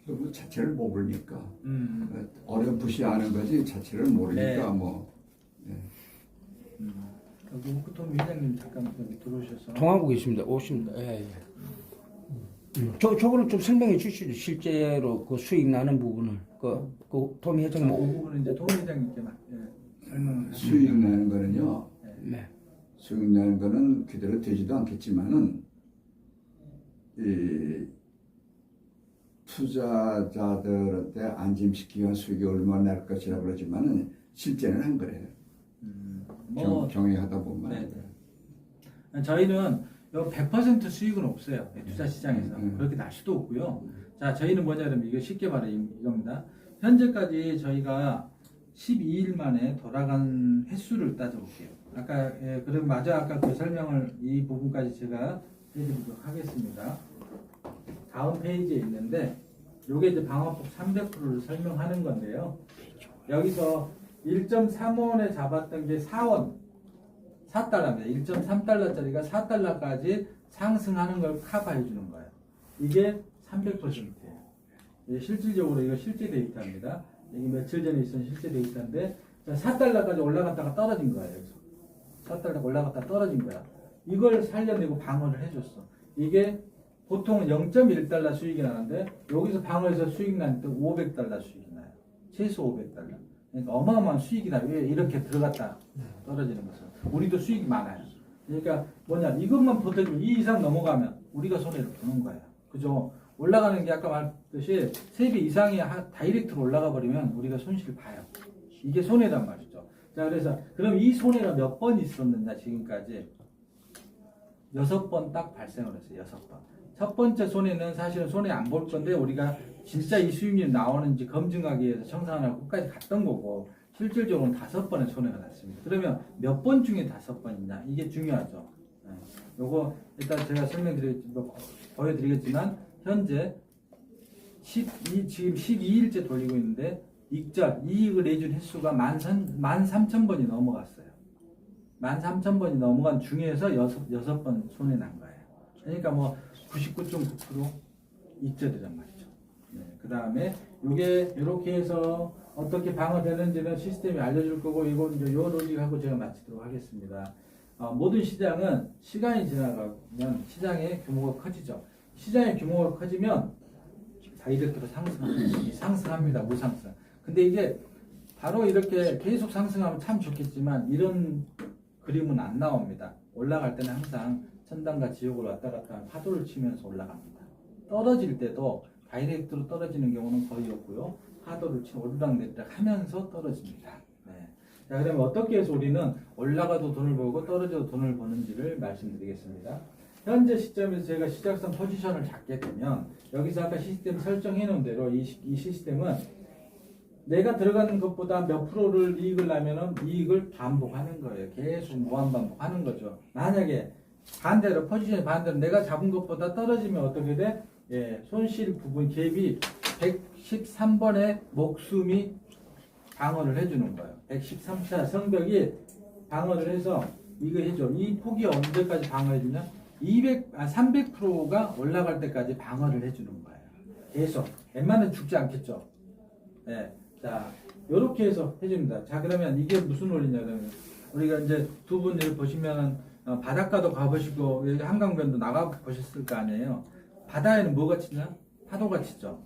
그 자체를 모르니까 어렴풋이 아는 거지 자체를 모르니까 네. 뭐. 네. 여기 후크토미 회장님 잠깐 여기 들어오셔서 통하고 계십니다. 오십니다. 예, 예. 저거는 좀 설명해 주시죠. 실제로 그 수익 나는 부분을 그 토미 회장님. 그 부분은 이제 토미 회장님께 설명을 수익 내는 거는요. 네. 수익 내는 거는 그대로 되지도 않겠지만은 이 투자자들한테 안심시키기 위한 수익이 얼마나 날 것이라 그러지만은 실제는 안 그래요. 경영하다 보면. 네. 저희는 100% 수익은 없어요. 투자 시장에서. 그렇게 날 수도 없고요. 자, 저희는 뭐냐면 이거 쉽게 말하면 이겁니다. 현재까지 저희가 12일 만에 돌아간 횟수를 따져볼게요. 아까 그럼 아까 그 설명을 이 부분까지 제가 해드리도록 하겠습니다. 다음 페이지에 있는데 요게 이제 방어폭 300%를 설명하는 건데요. 여기서 1.35원에 잡았던 게 4원 4달러입니다. 1.3달러짜리가 4달러까지 상승하는 걸 커버해 주는 거예요. 이게 300%예요. 실질적으로 이거 실제 데이터입니다. 이게 며칠 전에 있었던 실제 데이터인데 4달러까지 올라갔다가 떨어진 거예요. 여기서 4달러 올라갔다가 떨어진 거야. 이걸 살려내고 방어를 해줬어. 이게 보통 0.1달러 수익이 나는데 여기서 방어해서 수익 나는 때 500달러 수익이 나요. 최소 500달러. 그러니까 어마어마한 수익이 나요. 왜 이렇게 들어갔다 떨어지는 것은. 우리도 수익이 많아요. 그러니까 뭐냐, 이것만 보태주면 이 이상 넘어가면 우리가 손해를 보는 거예요. 그죠? 올라가는 게 아까 말했듯이 3배 이상이 다이렉트로 올라가 버리면 우리가 손실을 봐요. 이게 손해란 말이죠. 자, 그래서 그럼 이 손해가 몇 번 있었느냐 지금까지 6번 딱 발생을 했어요. 6번. 첫 번째 손해는 사실은 손해 안 볼 건데 우리가 진짜 이 수익률이 나오는지 검증하기 위해서 청산하고 끝까지 갔던 거고 실질적으로는 5번의 손해가 났습니다. 그러면 몇 번 중에 5번이냐 이게 중요하죠. 요거 일단 제가 보여드리겠지만 현재 지금 12일째 돌리고 있는데 이익을 내준 횟수가 13,000번이 넘어갔어요. 13,000번이 넘어간 중에서 6번 손해 난 거예요. 그러니까 뭐 99.9% 익절이란 말이죠. 그 다음에 이게 이렇게 해서 어떻게 방어되는지는 시스템이 알려줄 거고 이건 이제 요 로직하고 제가 마치도록 하겠습니다. 모든 시장은 시간이 지나가면 시장의 규모가 커지죠. 시장의 규모가 커지면 다이렉트로 상승합니다. 무상승. 근데 이게 바로 이렇게 계속 상승하면 참 좋겠지만 이런 그림은 안 나옵니다. 올라갈 때는 항상 천당과 지옥을 왔다 갔다 하는 파도를 치면서 올라갑니다. 떨어질 때도 다이렉트로 떨어지는 경우는 거의 없고요. 파도를 치고 오르락내리락 하면서 떨어집니다. 네. 자, 그러면 어떻게 해서 우리는 올라가도 돈을 벌고 떨어져도 돈을 버는지를 말씀드리겠습니다. 현재 시점에서 제가 시작선 포지션을 잡게 되면 여기서 아까 시스템 설정해 놓은 대로 이 시스템은 내가 들어가는 것보다 몇 프로를 이익을 나면은 이익을 반복하는 거예요. 계속 무한반복하는 거죠. 만약에 반대로 포지션이 반대로 내가 잡은 것보다 떨어지면 어떻게 돼? 손실 부분 갭이 113번의 목숨이 방어를 해주는 거예요. 113차 성벽이 방어를 해서 이거 해줘. 이 폭이 언제까지 방어해주냐? 300%가 올라갈 때까지 방어를 해주는 거예요. 계속. 웬만하면 죽지 않겠죠. 네. 자, 요렇게 해서 해줍니다. 자, 그러면 이게 무슨 원리냐, 그러면. 우리가 이제 두 분을 보시면은, 바닷가도 가보시고, 여기 한강변도 나가보셨을 거 아니에요. 바다에는 뭐가 치냐? 파도가 치죠.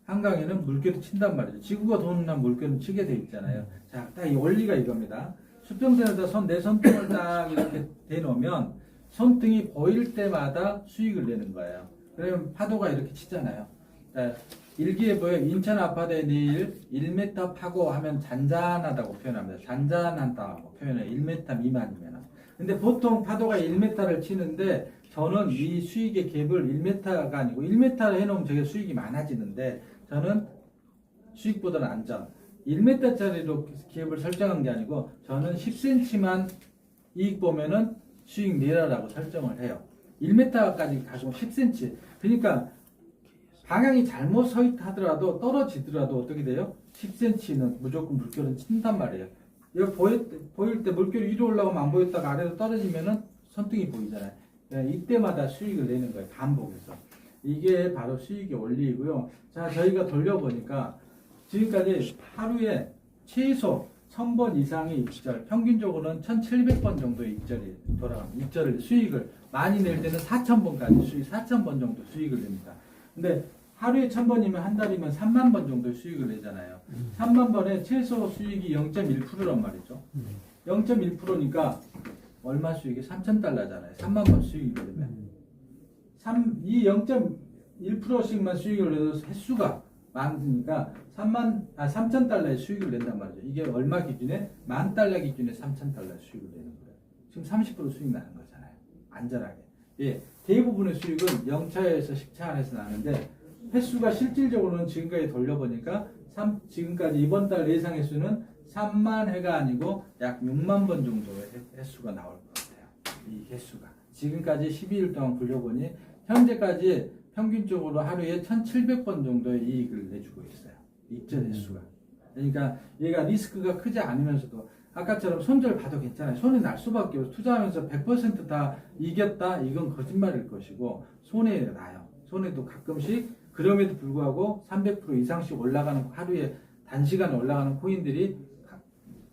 한강에는 물결이 친단 말이죠. 지구가 도는 날 물결은 치게 돼 있잖아요. 자, 딱 이 원리가 이겁니다. 수평선에다 내 손등을 딱 이렇게 대놓으면 손등이 보일 때마다 수익을 내는 거예요. 그러면 파도가 이렇게 치잖아요. 자, 일기예보에 인천 아파트에 내일 1m 파고 하면 잔잔하다고 표현합니다. 잔잔하다고 표현해요. 1m 미만이면. 근데 보통 파도가 1m를 치는데 저는 이 수익의 갭을 1m가 아니고 1m를 해놓으면 저게 수익이 많아지는데 저는 수익보다는 안전. 1m짜리로 갭을 설정한 게 아니고 저는 10cm만 이익 보면은 수익 내라라고 설정을 해요. 1m까지 가시면 10cm. 그러니까 방향이 잘못 서 있다 하더라도 떨어지더라도 어떻게 돼요? 10cm는 무조건 물결은 친단 말이에요. 이거 보일 때 물결이 위로 올라가면 안 보였다가 아래로 떨어지면은 손등이 보이잖아요. 이때마다 수익을 내는 거예요. 반복해서. 이게 바로 수익의 원리이고요. 자, 저희가 돌려보니까 지금까지 하루에 최소 1000번 이상의 익절, 평균적으로는 1700번 정도의 익절이 돌아갑니다. 익절을 수익을 많이 낼 때는 4000번까지 수익, 4000번 정도 수익을 냅니다. 근데 하루에 1000번이면 한 달이면 3만 번 정도 수익을 내잖아요. 3만 번에 최소 수익이 0.1%란 말이죠. 0.1%니까 얼마 수익이 3,000달러잖아요. 3만 번 수익이 되면. 이 0.1%씩만 수익을 내도 횟수가 많으니까 3,000달러의 수익을 낸단 말이죠. 이게 얼마 기준에? 10,000달러 기준에 3,000달러 수익을 내는 거예요. 지금 30% 수익 나는 거잖아요. 안전하게. 예, 대부분의 수익은 영차에서 식차 안에서 나는데 횟수가 실질적으로는 지금까지 돌려보니까 지금까지 이번 달 예상 횟수는 3만 회가 아니고 약 6만 번 정도의 횟수가 나올 것 같아요. 이 횟수가. 지금까지 12일 동안 굴려보니 현재까지 평균적으로 하루에 1,700번 정도의 이익을 내주고 있어요. 익절 횟수가. 그러니까 얘가 리스크가 크지 않으면서도 아까처럼 손절 봐도 괜찮아요. 손이 날 수밖에 없어요. 투자하면서 100%다 이겼다? 이건 거짓말일 것이고 손해 나요. 손해도 가끔씩 그럼에도 불구하고 300% 이상씩 올라가는 하루에 단시간에 올라가는 코인들이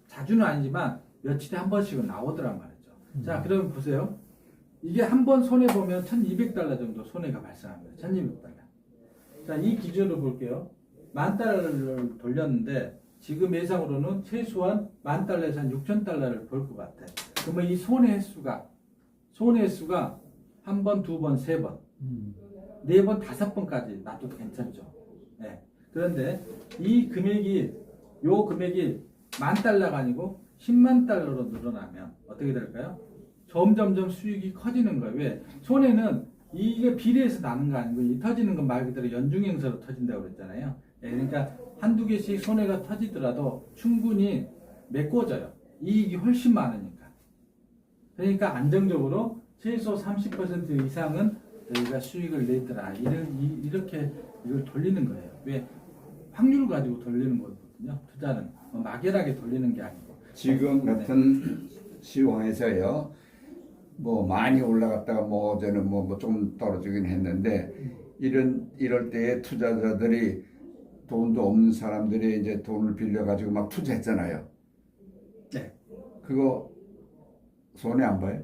자주는 아니지만 며칠에 한 번씩은 나오더란 말이죠. 자, 그러면 보세요. 이게 한 번 손해보면 1200달러 정도 손해가 발생합니다. 1200달러. 자, 이 기준으로 볼게요. 10,000달러를 돌렸는데 지금 예상으로는 최소한 10,000달러에서 한 6,000달러를 벌 것 같아요. 그러면 이 손해 횟수가 한 번, 두 번, 세 번, 네 번, 5번까지 놔둬도 괜찮죠. 네. 그런데 이 금액이, 요 금액이 10,000달러가 아니고 10만 달러로 늘어나면 어떻게 될까요? 점점점 수익이 커지는 거예요. 왜? 손해는 이게 비례해서 나는 거 아니고 이 터지는 건 말 그대로 연중행사로 터진다고 그랬잖아요. 네, 그러니까 한두 개씩 손해가 터지더라도 충분히 메꿔져요. 이익이 훨씬 많으니까. 그러니까 안정적으로 최소 30% 이상은 저희가 수익을 내더라. 이렇게 이걸 돌리는 거예요. 왜? 확률 가지고 돌리는 거거든요. 투자는 막연하게 돌리는 게 아니고. 지금 같은 시황에서요, 뭐 많이 올라갔다가 뭐 어제는 뭐 좀 떨어지긴 했는데 이럴 때에 투자자들이 돈도 없는 사람들이 이제 돈을 빌려가지고 막 투자했잖아요. 네. 그거 손해 안 봐요?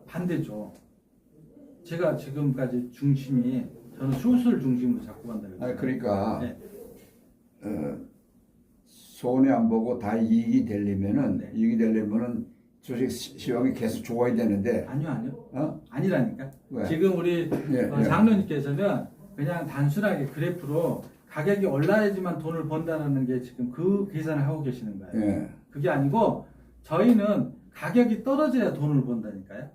반대죠. 제가 지금까지 중심이 저는 수술 중심으로 잡고 간다. 아니 그러니까 네. 손해 안 보고 다 이익이 되려면은 네. 이익이 되려면은 주식 시황이 계속 좋아야 되는데 아니요. 아니라니까. 왜? 지금 우리 예, 장로님께서는 그냥 단순하게 그래프로 가격이 올라야지만 돈을 번다는 게 지금 그 계산을 하고 계시는 거예요. 예. 그게 아니고 저희는 가격이 떨어져야 돈을 번다니까요.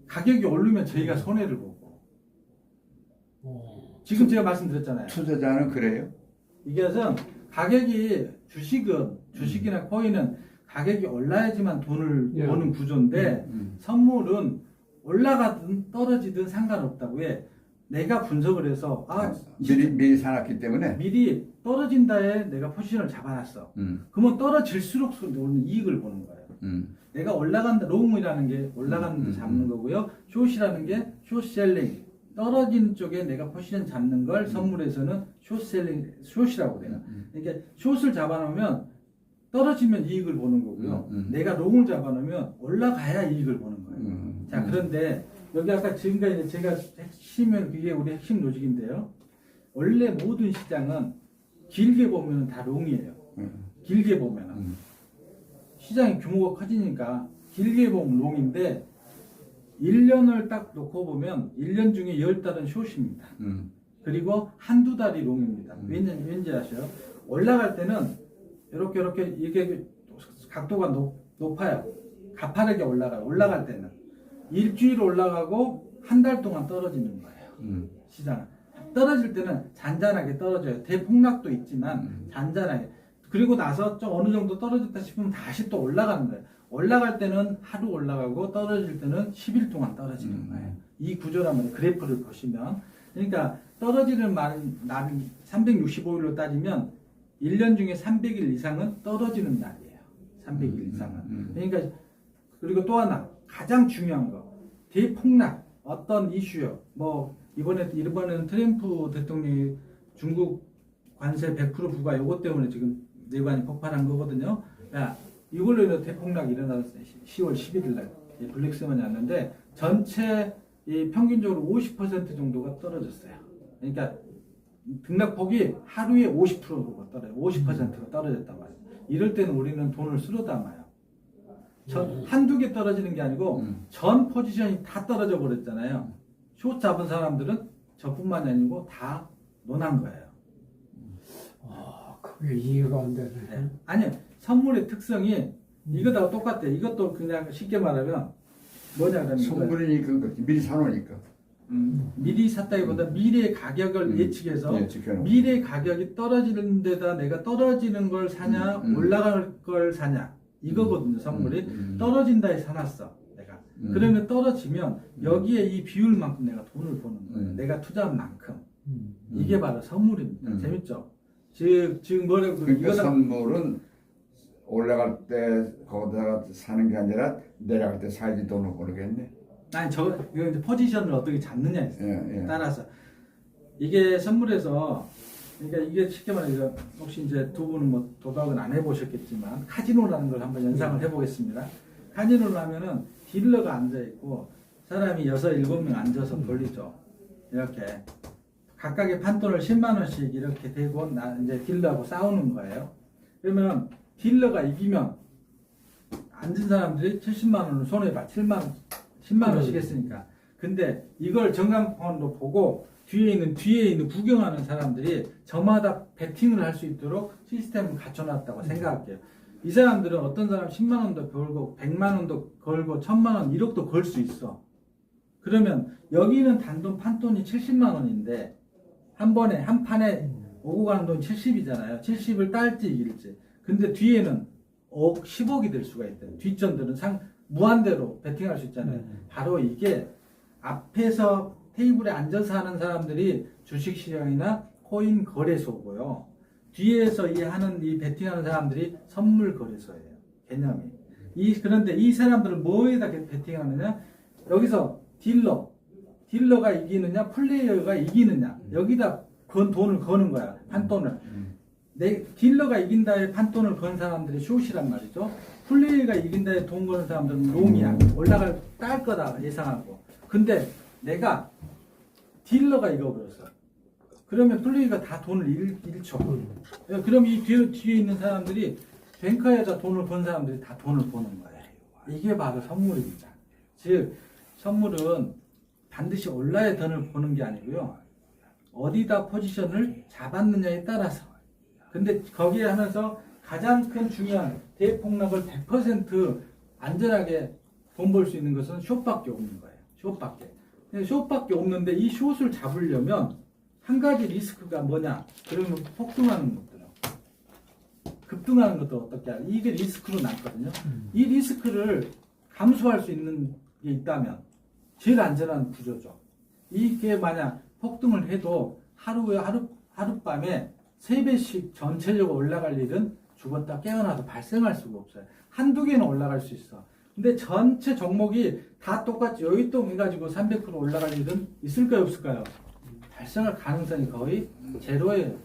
가격이 오르면 저희가 손해를 보고. 지금 제가 말씀드렸잖아요. 투자자는 그래요? 이것은 가격이 주식이나 코인은 가격이 올라야지만 돈을 예. 버는 구조인데 선물은 올라가든 떨어지든 상관없다고 해. 내가 분석을 해서 미리 사놨기 때문에. 미리 떨어진다에 내가 포지션을 잡아놨어. 그러면 떨어질수록 우리는 이익을 보는 거예요. 내가 올라간다, 롱이라는 게 올라가는 데 잡는 거고요. 숏이라는 게 숏셀링. 떨어지는 쪽에 내가 포지션 잡는 걸 선물에서는 숏셀링, 숏이라고 그래요. 그러니까 숏을 잡아놓으면 떨어지면 이익을 보는 거고요. 내가 롱을 잡아놓으면 올라가야 이익을 보는 거예요. 자, 그런데 여기 아까 지금까지 제가 핵심은 그게 우리 핵심 로직인데요. 원래 모든 시장은 길게 보면 다 롱이에요. 길게 보면은. 시장의 규모가 커지니까 길게 보면 롱인데 1년을 딱 놓고 보면 1년 중에 10달은 숏입니다. 그리고 한두 달이 롱입니다. 왠지 아셔요? 올라갈 때는 이렇게 이게 각도가 높아요. 가파르게 올라가요. 올라갈 때는 일주일 올라가고 한 달 동안 떨어지는 거예요. 시장은 떨어질 때는 잔잔하게 떨어져요. 대폭락도 있지만 잔잔하게. 그리고 나서 좀 어느 정도 떨어졌다 싶으면 다시 또 올라가는 거예요. 올라갈 때는 하루 올라가고 떨어질 때는 10일 동안 떨어지는 거예요. 이 구조라면 그래프를 보시면. 그러니까 떨어지는 날이 365일로 따지면 1년 중에 300일 이상은 떨어지는 날이에요. 300일 이상은. 그러니까 그리고 또 하나 가장 중요한 거 대폭락 어떤 이슈요. 뭐 이번에는 트럼프 대통령이 중국 관세 100% 부과 요것 때문에 지금 내관이 폭발한 거거든요. 야, 이걸로 인해서 대폭락이 일어났어요. 10월 11일 날 블랙스완이 왔는데 전체 평균적으로 50% 정도가 떨어졌어요. 그러니까 등락폭이 하루에 50%가 떨어져요. 50%가 떨어졌단 말이에요. 이럴 때는 우리는 돈을 쓸어 담아요. 한두 개 떨어지는 게 아니고 전 포지션이 다 떨어져 버렸잖아요. 숏 잡은 사람들은 저뿐만이 아니고 다 논한 거예요. 그게 이해가 안 되네. 네. 아니요. 선물의 특성이 이거하고 똑같아요. 이것도 그냥 쉽게 말하면 뭐냐 그러면 선물이니까 그렇지. 미리 사놓으니까. 미리 샀다기보다 미래의 가격을 예측해서 예측해놓고. 미래 가격이 떨어지는 데다 내가 떨어지는 걸 사냐 올라갈 걸 사냐 이거거든요. 선물이 떨어진다에 사놨어 내가. 그러면 떨어지면 여기에 이 비율만큼 내가 돈을 버는 거예요. 내가 투자한 만큼. 이게 바로 선물입니다. 재밌죠? 지금 뭐라고 그러니까 이거다 선물은 올라갈 때 거기다가 사는 게 아니라 내려갈 때 사야지 돈을 벌겠네. 아니 이거 이제 포지션을 어떻게 잡느냐에 예. 따라서 이게 선물에서 그러니까 이게 쉽게 말해서 혹시 이제 두 분은 뭐 도박은 안 해보셨겠지만 카지노라는 걸 한번 연상을 해보겠습니다. 카지노를 하면은 딜러가 앉아 있고 사람이 6, 7명 앉아서 돌리죠. 이렇게 각각의 판돈을 10만 원씩 이렇게 대고 이제 딜러하고 싸우는 거예요. 그러면 딜러가 이기면 앉은 사람들이 70만 원을 손에 봐. 10만 원씩 했으니까. 근데 이걸 전광판으로 보고 뒤에 있는 구경하는 사람들이 저마다 베팅을 할 수 있도록 시스템을 갖춰놨다고 생각할게요. 이 사람들은 어떤 사람 10만 원도 걸고 100만 원도 걸고 1000만 원 1억도 걸 수 있어. 그러면 여기는 단돈 판돈이 70만 원인데 한 번에 한 판에 오고 가는 돈이 70이잖아요. 70을 딸지 이길지. 근데 뒤에는 10억이 될 수가 있대요. 뒷전들은 무한대로 베팅할 수 있잖아요. 바로 이게 앞에서 테이블에 앉아서 하는 사람들이 주식시장이나 코인 거래소고요. 뒤에서 이 베팅하는 사람들이 선물 거래소예요. 개념이. 그런데 이 사람들은 뭐에다 베팅하느냐? 여기서 딜러가 이기느냐, 플레이어가 이기느냐. 여기다 돈을 거는 거야. 판돈을. 딜러가 이긴다에 판돈을 건 사람들이 숏이란 말이죠. 플레이어가 이긴다에 돈 거는 사람들은 롱이야. 딸 거다 예상하고. 근데 내가 딜러가 이겨버렸어. 그러면 플레이어가 다 돈을 잃죠. 그럼 이 뒤에 있는 사람들이 뱅커에다 돈을 건 사람들이 다 돈을 버는 거예요. 이게 바로 선물입니다. 즉 선물은 반드시 올라야 돈을 버는 게 아니고요. 어디다 포지션을 잡았느냐에 따라서. 근데 거기에 하면서 가장 큰 중요한 대폭락을 100% 안전하게 돈 벌 수 있는 것은 숏밖에 없는 거예요. 숏밖에 없는데 이 숏을 잡으려면 한 가지 리스크가 뭐냐? 그러면 폭등하는 것들은 급등하는 것도 어떻게 하냐? 이게 리스크로 남거든요. 이 리스크를 감수할 수 있는 게 있다면 제일 안전한 구조죠. 이게 만약 폭등을 해도 하룻밤에 3배씩 전체적으로 올라갈 일은 죽었다 깨어나도 발생할 수가 없어요. 한두 개는 올라갈 수 있어. 근데 전체 종목이 다 똑같이 여기 또 해가지고 300% 올라갈 일은 있을까요, 없을까요? 발생할 가능성이 거의 제로예요.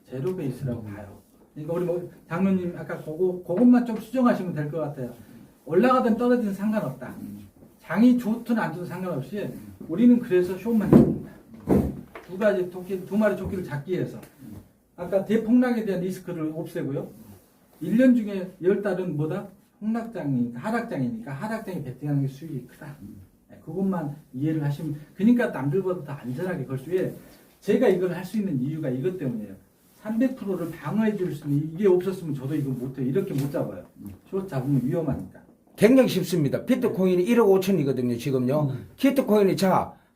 제로 베이스라고 봐요. 그러니까 우리 뭐 장로님 아까 그것만 좀 수정하시면 될 것 같아요. 올라가든 떨어지든 상관없다. 장이 좋든 안 좋든 상관없이 우리는 그래서 쇼만 합니다. 두 마리 토끼를 잡기 위해서. 아까 대폭락에 대한 리스크를 없애고요. 1년 중에 10달은 뭐다? 폭락장이니까, 하락장이니까, 하락장이 베팅하는 게 수익이 크다. 그것만 이해를 하시면, 그러니까 남들보다 더 안전하게 걸 수 있어요. 제가 이걸 할 수 있는 이유가 이것 때문이에요. 300%를 방어해 줄 수 있는, 이게 없었으면 저도 이거 못해요. 이렇게 못 잡아요. 저 잡으면 위험하니까. 굉장히 쉽습니다. 비트코인이 1억 5천이거든요, 지금요. 비트코인이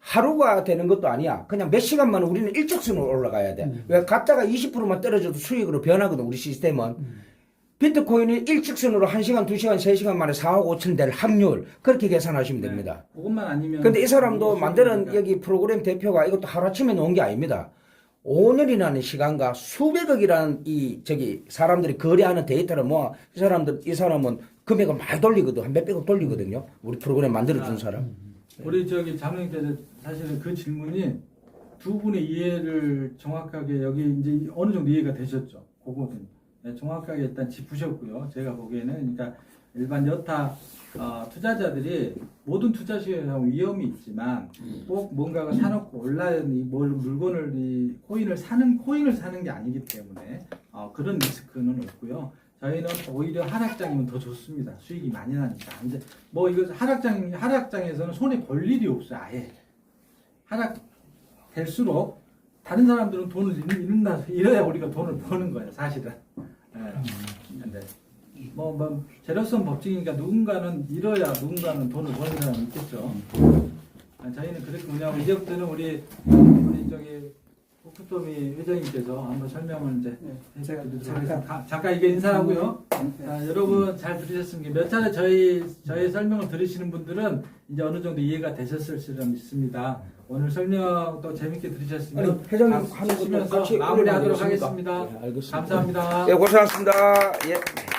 하루가 되는 것도 아니야. 그냥 몇 시간만 우리는 일직선으로 올라가야 돼. 왜 가짜가 20%만 떨어져도 수익으로 변하거든, 우리 시스템은. 비트코인이 일직선으로 1시간, 2시간, 3시간 만에 4억 5천 될 확률, 그렇게 계산하시면 됩니다. 그것만 아니면. 근데 이 사람도 만드는 수익이니까. 여기 프로그램 대표가 이것도 하루아침에 놓은 게 아닙니다. 5년이라는 시간과 수백억이라는 사람들이 거래하는 데이터를 모아, 이 사람은 금액을 많이 돌리거든. 한 몇백억 돌리거든요. 우리 프로그램 만들어준 사람. 우리 장로님께서 사실은 그 질문이 두 분의 이해를 정확하게 여기 이제 어느 정도 이해가 되셨죠. 그거는 정확하게 일단 짚으셨고요. 제가 보기에는 그러니까 일반 여타 투자자들이 모든 투자 시장에 위험이 있지만 꼭 뭔가가 사놓고 온라인 물건을 코인을 사는 게 아니기 때문에 그런 리스크는 없고요. 저희는 오히려 하락장이면 더 좋습니다. 수익이 많이 나니까. 이제 뭐 이거 하락장에서는 손에 벌 일이 없어요. 아예 하락될수록 다른 사람들은 돈을 잃어야 우리가 돈을 버는 거예요. 사실은. 근데 뭐 제로섬 법칙이니까 누군가는 잃어야 누군가는 돈을 버는 사람이 있겠죠. 저희는 그렇게 운영하고 이제부터는 우리 후쿠토미 회장님께서 한번 설명을 이제 잠깐 이게 인사하고요. 여러분 잘 들으셨습니까? 몇 차례 저희 설명을 들으시는 분들은 이제 어느 정도 이해가 되셨을지 믿습니다. 오늘 설명도 재밌게 들으셨으면 아니, 회장님 하는 것도 치면서 같이 마무리하도록 올려드리겠습니다. 하겠습니다. 네, 알겠습니다. 감사합니다. 예, 고생하셨습니다. 예.